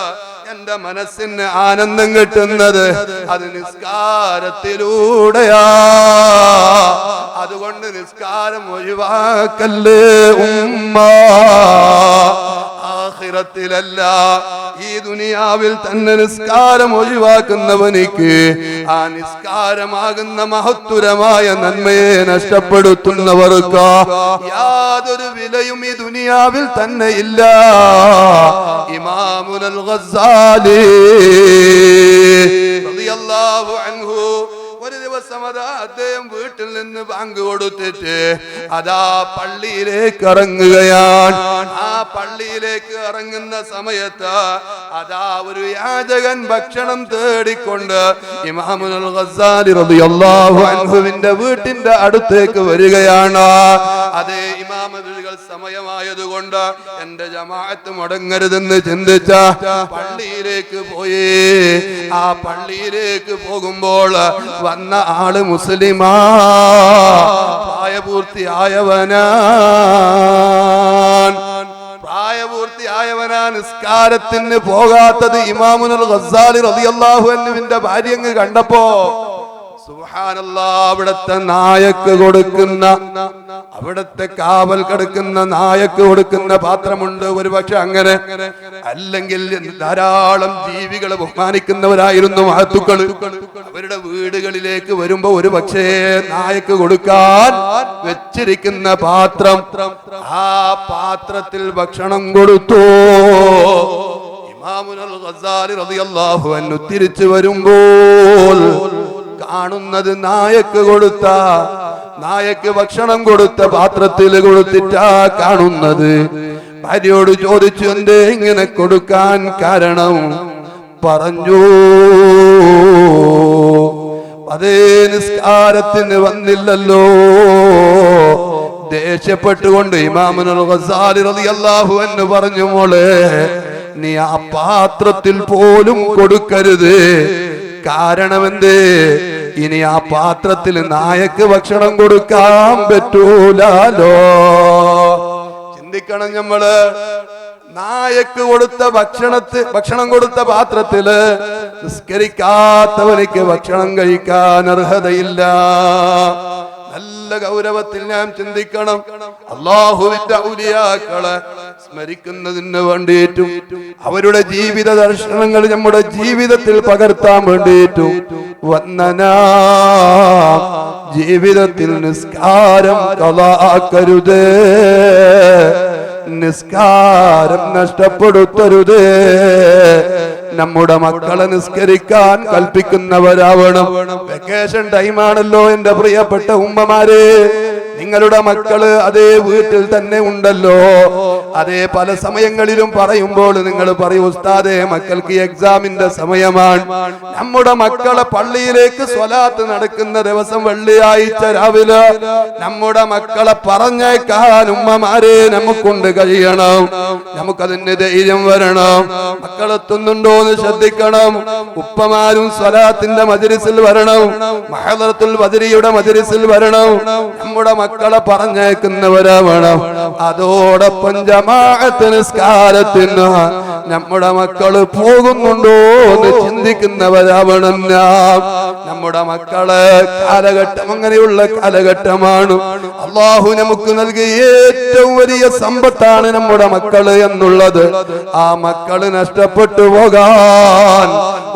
എന്റെ മനസ്സിന് ആനന്ദം കിട്ടുന്നത് അത് നിസ്കാരത്തിലൂടെയാ. അതുകൊണ്ട് നിസ്കാരം ഒഴിവാക്കല്ലേ ഉമ്മ. ആഖിറത്തിലല്ല, ഈ ദുനിയാവിൽ തന്നെ നിസ്കാരം ഒഴിവാക്കുന്നവനിക്ക് ആ നിസ്കാരമാകുന്ന മഹത്തുരമായ നന്മയെ നഷ്ടപ്പെടുത്തുന്നവർക്ക് യാതൊരു വിലയും ഈ ദുനിയാവിൽ തന്നെ ഇല്ല. ഇമാമുൽ ഗസ്സാലി റളിയല്ലാഹു അൻഹു ഒരു ദിവസം അദ്ദേഹം വീട്ടിൽ നിന്ന് ബാങ്ക് കൊടുത്തിട്ട് അതാ പള്ളിയിലേക്ക് ഇറങ്ങുകയാണ്. ആ പള്ളിയിലേക്ക് ഇറങ്ങുന്ന സമയത്ത് അതാ ഒരു യാചകൻ ഭക്ഷണം തേടിക്കൊണ്ട് ഇമാമുൽ ഗസ്സാലി റളിയല്ലാഹു അൻഹുവിന്റെ വീട്ടിന്റെ അടുത്തേക്ക് വരികയാണ്. അതേ ഇമാമുകൾ സമയമായതുകൊണ്ട് എന്റെ ജമാഅത്ത് മുടങ്ങരുതെന്ന് ചിന്തിച്ച പള്ളിയിലേക്ക് പോയി. ആ പള്ളിയിലേക്ക് പോകുമ്പോൾ വന്ന ആള് മുസ്ലിമാ, പ്രായപൂർത്തിയായവനാ. നിസ്കാരത്തിന് പോകാത്തത് ഇമാമുൽ ഗസ്സാലി റളിയല്ലാഹു അൻഹുവിന്റെ ഭാര്യ അങ്ങ് കണ്ടപ്പോ സുബ്ഹാനല്ലാഹ്, അവിടുത്തെ നായക്ക് കൊടുക്കുന്ന, അവിടുത്തെ കാവൽ കിടക്കുന്ന നായക്ക് കൊടുക്കുന്ന പാത്രമുണ്ട്. ഒരുപക്ഷെ അങ്ങനെ അല്ലെങ്കിൽ ധാരാളം ജീവികളെ ബഹുമാനിക്കുന്നവരായിരുന്നു മഹത്തുക്കൾ. അവരുടെ വീടുകളിലേക്ക് വരുമ്പോ ഒരു പക്ഷേ നായക്ക് കൊടുക്കാൻ വെച്ചിരിക്കുന്ന പാത്രം, ആ പാത്രത്തിൽ ഭക്ഷണം കൊടുത്തു. ഇമാമുൽ ഗസ്സാലി റളിയല്ലാഹു അൻഹു തിരിച്ചു വരുമ്പോൾ കാണുന്നത് നായക്ക് ഭക്ഷണം കൊടുത്ത പാത്രത്തിൽ കൊടുത്തിട്ടാ കാണുന്നത്. ഭാര്യയോട് ചോദിച്ചു, എന്തേ ഇങ്ങനെ കൊടുക്കാൻ കാരണം? പറഞ്ഞു, അതേ നിസ്കാരത്തിന് വന്നില്ലല്ലോ. ദേഷ്യപ്പെട്ടുകൊണ്ട് ഇമാമുൽ ഗസ്സാലി റളിയല്ലാഹു അൻഹു പറഞ്ഞു, മോളെ നീ ആ പാത്രത്തിൽ പോലും കൊടുക്കരുത്. കാരണമെന്തേ? ഇനി ആ പാത്രത്തിൽ നായക്ക് ഭക്ഷണം കൊടുക്കാൻ പറ്റൂലോ. ചിന്തിക്കണം നമ്മള്. നായക്ക് കൊടുത്ത ഭക്ഷണം കൊടുത്ത പാത്രത്തില് നിസ്കരിക്കാത്തവനിക്ക് ഭക്ഷണം കഴിക്കാൻ അർഹതയില്ല. നല്ല ഗൗരവത്തിൽ നാം ചിന്തിക്കണം. അല്ലാഹുവിന്റെ ഔലിയാക്കളെ സ്മരിക്കുന്നതിന് വേണ്ടിയിട്ടും അവരുടെ ജീവിത ദർശനങ്ങൾ നമ്മുടെ ജീവിതത്തിൽ പകർത്താൻ വേണ്ടിയിട്ടും വന്നനാ ജീവിതത്തിൽ നിസ്കാരം കളാക്കരുത്, നിസ്കാരം നഷ്ടപ്പെടുത്തരുത്. നമ്മുടെ മക്കളെ നിസ്കരിക്കാൻ കൽപ്പിക്കുന്നവരാവണം. വെക്കേഷൻ ടൈമാണല്ലോ എന്റെ പ്രിയപ്പെട്ട ഉമ്മമാരെ. നിങ്ങളുടെ മക്കള് അതേ വീട്ടിൽ തന്നെ ഉണ്ടല്ലോ. അതേ പല സമയങ്ങളിലും പറയുമ്പോൾ നിങ്ങൾ പറയും, ഉസ്താദേ മക്കൾക്ക് എക്സാമിന്റെ സമയമാണ്. നമ്മുടെ മക്കളെ പള്ളിയിലേക്ക് സ്വലാത്ത് നടക്കുന്ന ദിവസം വെള്ളിയാഴ്ച രാവിലെ നമ്മുടെ മക്കളെ പറഞ്ഞേക്കാൻ ഉമ്മമാരെ നമുക്കൊണ്ട് കഴിയണം. നമുക്കതിന്റെ ധൈര്യം വരണം. മക്കളെത്തുന്നുണ്ടോ എന്ന് ശ്രദ്ധിക്കണം. ഉപ്പമാരും സ്വലാത്തിന്റെ മജ്‌ലിസിൽ വരണം, മഹദറത്തുൽ ബദരിയുടെ മജ്‌ലിസിൽ വരണം. നമ്മുടെ മക്കളെ പറഞ്ഞേക്കുന്നവരാവണം. അതോടൊപ്പം ജമാഅത്ത് നിസ്കാരത്തിന് നമ്മുടെ മക്കള് പോകുന്നുണ്ടോ എന്ന് ചിന്തിക്കുന്നവരാവണം. നമ്മുടെ മക്കളെ കാലഘട്ടം അങ്ങനെയുള്ള കാലഘട്ടമാണ്. അല്ലാഹു നമുക്ക് നൽകിയ ഏറ്റവും വലിയ സമ്പത്താണ് നമ്മുടെ മക്കള് എന്നുള്ളത്. ആ മക്കള് നഷ്ടപ്പെട്ടു പോകാൻ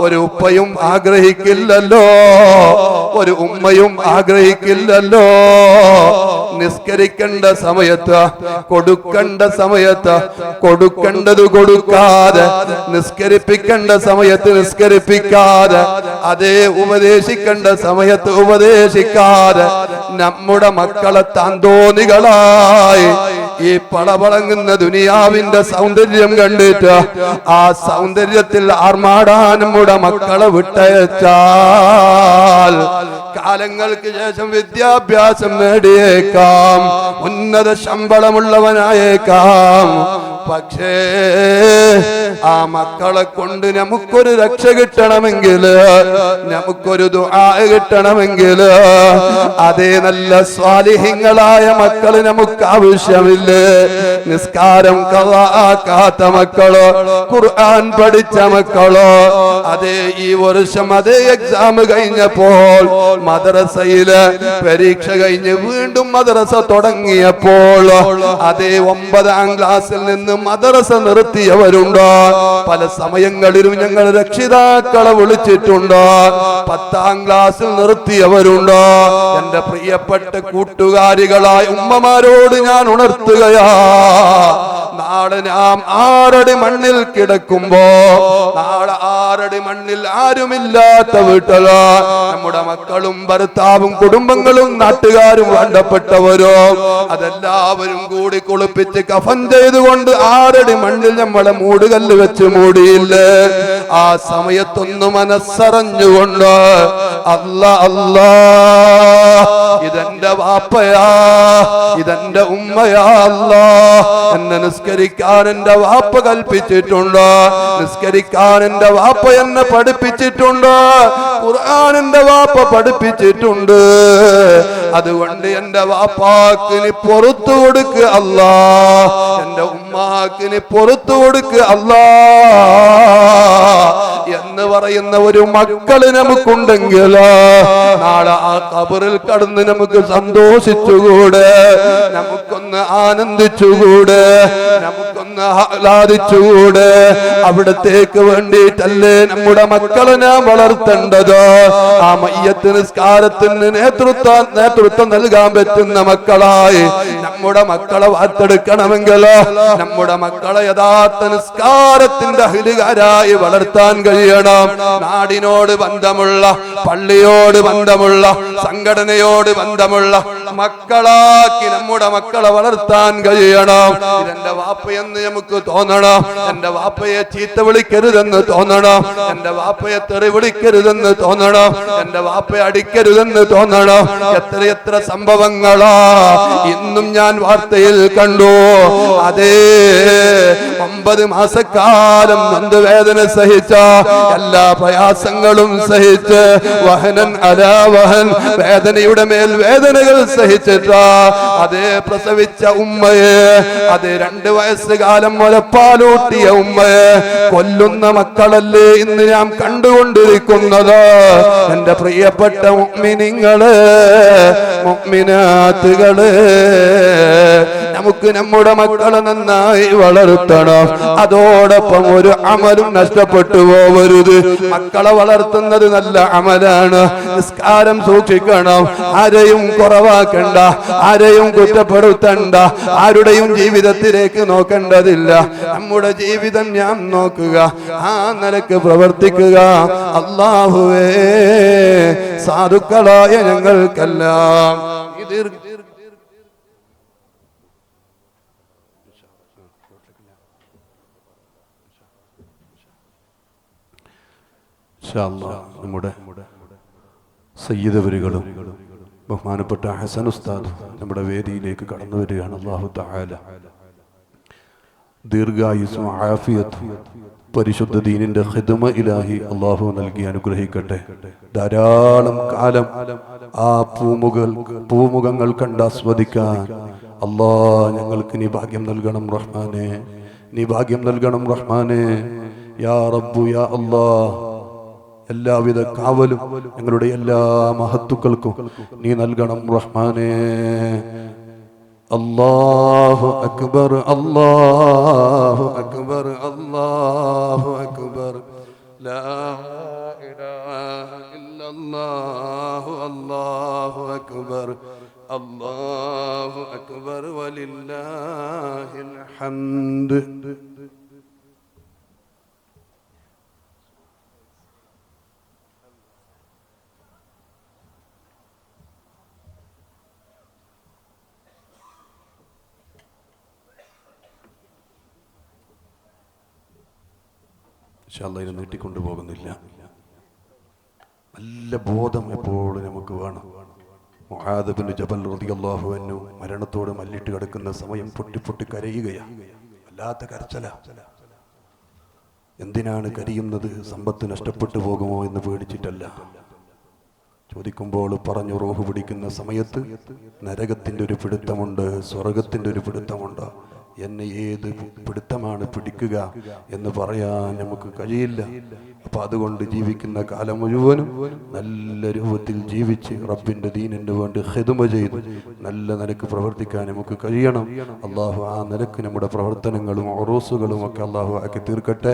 ഒരു ഉപ്പയും ആഗ്രഹിക്കില്ലല്ലോ, ഒരു ഉമ്മയും ആഗ്രഹിക്കില്ലല്ലോ. നിസ്കരിക്കേണ്ട സമയത്ത് കൊടുക്കേണ്ട സമയത്ത് കൊടുക്കേണ്ടത് കൊടുക്കാതെ, നിസ്കരിപ്പിക്കേണ്ട സമയത്ത് നിസ്കരിപ്പിക്കാതെ, അതേ ഉപദേശിക്കേണ്ട സമയത്ത് ഉപദേശിക്കാതെ നമ്മുടെ മക്കളെ താന്തോന്നികളായി ഈ പളപളങ്ങുന്ന ദുനിയാവിന്റെ സൗന്ദര്യം കണ്ടിട്ട് ആ സൗന്ദര്യത്തിൽ ആർമാടാൻ നമ്മുടെ മക്കളെ വിട്ടയച്ചാൽ കാലങ്ങൾക്ക് ശേഷം വിദ്യാഭ്യാസം നേടിയേക്കാം, ഉന്നത ശമ്പളമുള്ളവനായേക്കാം. പക്ഷേ ആ മക്കളെ കൊണ്ട് നമുക്കൊരു രക്ഷ കിട്ടണമെങ്കിൽ, നമുക്കൊരു ദുആ കിട്ടണമെങ്കിൽ, അതേ നല്ല സ്വാലിഹീങ്ങളായ മക്കള് നമുക്ക് ആവശ്യമില്ല. നിസ്കാരം കളാക്കാത്ത മക്കളോ, ഖുർആൻ പഠിച്ച മക്കളോ, അതേ ഈ വർഷം അതേ എക്സാം കഴിഞ്ഞപ്പോൾ മദ്രസയില് പരീക്ഷ കഴിഞ്ഞ് വീണ്ടും മദ്രസ തുടങ്ങിയപ്പോൾ അതേ 9ാം ക്ലാസ്സിൽ നിന്ന് മദ്രസ നിർത്തിയവരുണ്ടോ? പല സമയങ്ങളിലും ഞങ്ങൾ രക്ഷിതാക്കളെ വിളിച്ചിട്ടുണ്ടോ? 10ാം ക്ലാസ്സിൽ നിർത്തിയവരുണ്ടോ? എന്റെ പ്രിയപ്പെട്ട കൂട്ടുകാരികളായ ഉമ്മമാരോട് ഞാൻ ഉണർത്തുകയാ, നാളെ നാം 6 അടി മണ്ണിൽ കിടക്കുമ്പോ, നാളെ 6 അടി മണ്ണിൽ ആരുമില്ലാത്ത വീട്ടില് നമ്മുടെ മക്കളും ഭർത്താവും കുടുംബങ്ങളും നാട്ടുകാരും വേണ്ടപ്പെട്ടവരോ അതെല്ലാവരും കൂടി കുളിപ്പിച്ച് കഫൻ ചെയ്തുകൊണ്ട് 6 അടി മണ്ണിൽ നമ്മളെ മൂടുകല്ല് വെച്ച് മൂടിയില്ലേ? ആ സമയത്തൊന്ന് മനസ്സറിഞ്ഞുകൊണ്ട് അല്ലാ അല്ലാ, ഇതെന്റെ വാപ്പയാ, ഇതെന്റെ ഉമ്മയാ, അല്ലാ എന്നെ നിസ്കരിക്കാൻ എന്റെ വാപ്പ കൽപ്പിച്ചിട്ടുണ്ട്, നിസ്കരിക്കാൻ എന്റെ വാപ്പ എന്നെ പഠിപ്പിച്ചിട്ടുണ്ട്, ഖുർആൻ എന്റെ വാപ്പ പഠിപ്പിച്ചിട്ടുണ്ട്. അതുകൊണ്ട് എന്റെ വാപ്പാക്ക് നീ പുറത്തു കൊടുക്ക് അല്ലാ, എന്റെ ഉമ്മാക്ക് നീ പുറത്തു കൊടുക്ക് അല്ലാ എന്ന് പറയുന്ന ഒരു മക്കള് നമുക്കുണ്ടെങ്കിൽ നാളെ ആ ഖബറിൽ കടന്ന് നമുക്ക് സന്തോഷിച്ചുകൂടെ, നമുക്കൊന്ന് ആനന്ദിച്ചുകൂടെ, നമുക്കൊന്ന് ആഹ്ലാദിച്ചുകൂടെ? അവിടത്തേക്ക് വേണ്ടിയിട്ടല്ലേ നമ്മുടെ മക്കളെ നാം വളർത്തേണ്ടത്. ആ മയ്യത്ത് നിസ്കാരത്തിന് നേതൃത്വം നൽകാൻ പറ്റുന്ന മക്കളായി നമ്മുടെ മക്കളെ വാർത്തെടുക്കണമെങ്കിൽ, നമ്മുടെ മക്കളെ യഥാർത്ഥ നിസ്കാരത്തിന്റെ അഹ്ലുകാരായി വളർത്താൻ കഴിയണം. നാടിനോട് ബന്ധമുള്ള, പള്ളിയോട് ബന്ധമുള്ള, സംഘടനയോട് ബന്ധമുള്ള മക്കളാക്കി നമ്മുടെ മക്കളെ വളർത്താൻ കഴിയണം. ഇതെന്റെ വാപ്പയെന്ന് നമുക്ക് തോന്നണം, എന്റെ വാപ്പയെ ചീത്ത വിളിക്കരുതെന്ന് തോന്നണം, എന്റെ വാപ്പയെ തെറി വിളിക്കരുതെന്ന് തോന്നണം, എന്റെ വാപ്പയെ അടിക്കരുതെന്ന് തോന്നണം. എത്രയെത്ര സംഭവങ്ങളാ ഇന്നും ഞാൻ വാർത്തയിൽ കണ്ടു. അതേ 9 മാസക്കാലം നൊന്തുവേദന സഹിച്ച, എല്ലാ പ്രയാസങ്ങളും സഹിച്ച്, വഹനൻ അലാ വഹൻ, വേദനയുടെ മേൽ വേദനകൾ സഹിച്ചിട്ടാ അതേ പ്രസവിച്ച ഉമ്മയെ, അതേ 2 വയസ്സുകാലം മുലപ്പാലൂട്ടിയ ഉമ്മയെ കൊല്ലുന്ന മക്കളല്ലേ ഇന്ന് നാം കണ്ടുകൊണ്ടിരിക്കുന്നത്. എന്റെ പ്രിയപ്പെട്ട മുഅ്മിനീങ്ങളെ, മുഅ്മിനാത്തുകളെ, നമുക്ക് നമ്മുടെ മക്കളെ നന്നായി വളർത്തണം. അതോടൊപ്പം ഒരു അമലും നഷ്ടപ്പെട്ടു പോവരുത്. മക്കളെ വളർത്തുന്നത് നല്ല അമലാണ്. നിസ്കാരം സൂക്ഷിക്കണം, ആരെയും കുറവാക്കണ്ട, ആരെയും കുറ്റപ്പെടുത്തണ്ട, ആരുടെയും ജീവിതത്തിലേക്ക് നോക്കേണ്ടതില്ല. നമ്മുടെ ജീവിതം ഞാൻ നോക്കുക, ആ നിലക്ക് പ്രവർത്തിക്കുക. അല്ലാഹുവേ, സാധുക്കളായ ഞങ്ങൾക്കെല്ലാം നമ്മുടെ സയ്യിദവരുകളും ബഹുമാനപ്പെട്ട ഹസൻ ഉസ്താദ് നമ്മുടെ വേദിയിലേക്ക് കടന്നു വരികയാണ്. അല്ലാഹു തആല ദീർഘായുസ്സും ആഫിയത്തും പരിശുദ്ധ ദീനിന്റെ ഖിദ്മ ഇലാഹി അല്ലാഹു നൽകി അനുഗ്രഹിക്കട്ടെ. ധാരാളം കാലം ആ പൂമുഖങ്ങൾ കണ്ടാസ്വദിക്കാൻ അല്ലാഹ് ഞങ്ങൾക്ക് നീ ഭാഗ്യം നൽകണം റഹ്മാനെ, നീ ഭാഗ്യം നൽകണം റഹ്മാനെ. യാ റബ്ബു യാ അല്ലാഹ്, എല്ലാവിധ കാവലും ഞങ്ങളുടെ എല്ലാ മഹത്തുക്കൾക്കും നീ നൽകണം റഹ്മാനെ. അല്ലാഹു അക്ബർ, അല്ലാഹു അക്ബർ, അല്ലാഹു അക്ബർ, ലാ ഇലാഹ ഇല്ലല്ലാഹു, അല്ലാഹു അക്ബർ, അല്ലാഹു അക്ബർ, വലില്ലാഹിൽ ഹംദ്. ഇതിനെ നീട്ടിക്കൊണ്ടു പോകുന്നില്ല. നല്ല ബോധം എപ്പോഴും നമുക്ക് വേണം. മുആദ് ബിൻ ജബൽ റളിയല്ലാഹു അൻഹു മരണത്തോട് മല്ലിട്ട് കിടക്കുന്ന സമയം പൊട്ടി കരയുകയാണ്. വല്ലാത്ത കരച്ചില. എന്തിനാണ് കരയുന്നത്? സമ്പത്ത് നഷ്ടപ്പെട്ടു പോകുമോ എന്ന് പേടിച്ചിട്ടല്ല. ചോദിക്കുമ്പോൾ പറഞ്ഞു, റൂഹ് പിടിക്കുന്ന സമയത്ത് നരകത്തിന്റെ ഒരു പിടുത്തമുണ്ട്, സ്വർഗത്തിന്റെ ഒരു പിടുത്തമുണ്ട്. എന്നെ ഏത് പിടുത്തമാണ് പിടിക്കുക എന്ന് പറയാൻ നമുക്ക് കഴിയില്ല. അപ്പൊ അതുകൊണ്ട് ജീവിക്കുന്ന കാലം മുഴുവനും നല്ല രൂപത്തിൽ ജീവിച്ച് റബ്ബിന്റെ ദീനിന് വേണ്ടി ഖിദ്മ ചെയ്ത് നല്ല നിലക്ക് പ്രവർത്തിക്കാൻ നമുക്ക് കഴിയണം. അല്ലാഹു ആ നിലക്ക് നമ്മുടെ പ്രവർത്തനങ്ങളും ഉറൂസുകളും ഒക്കെ അല്ലാഹു ആക്കി തീർക്കട്ടെ.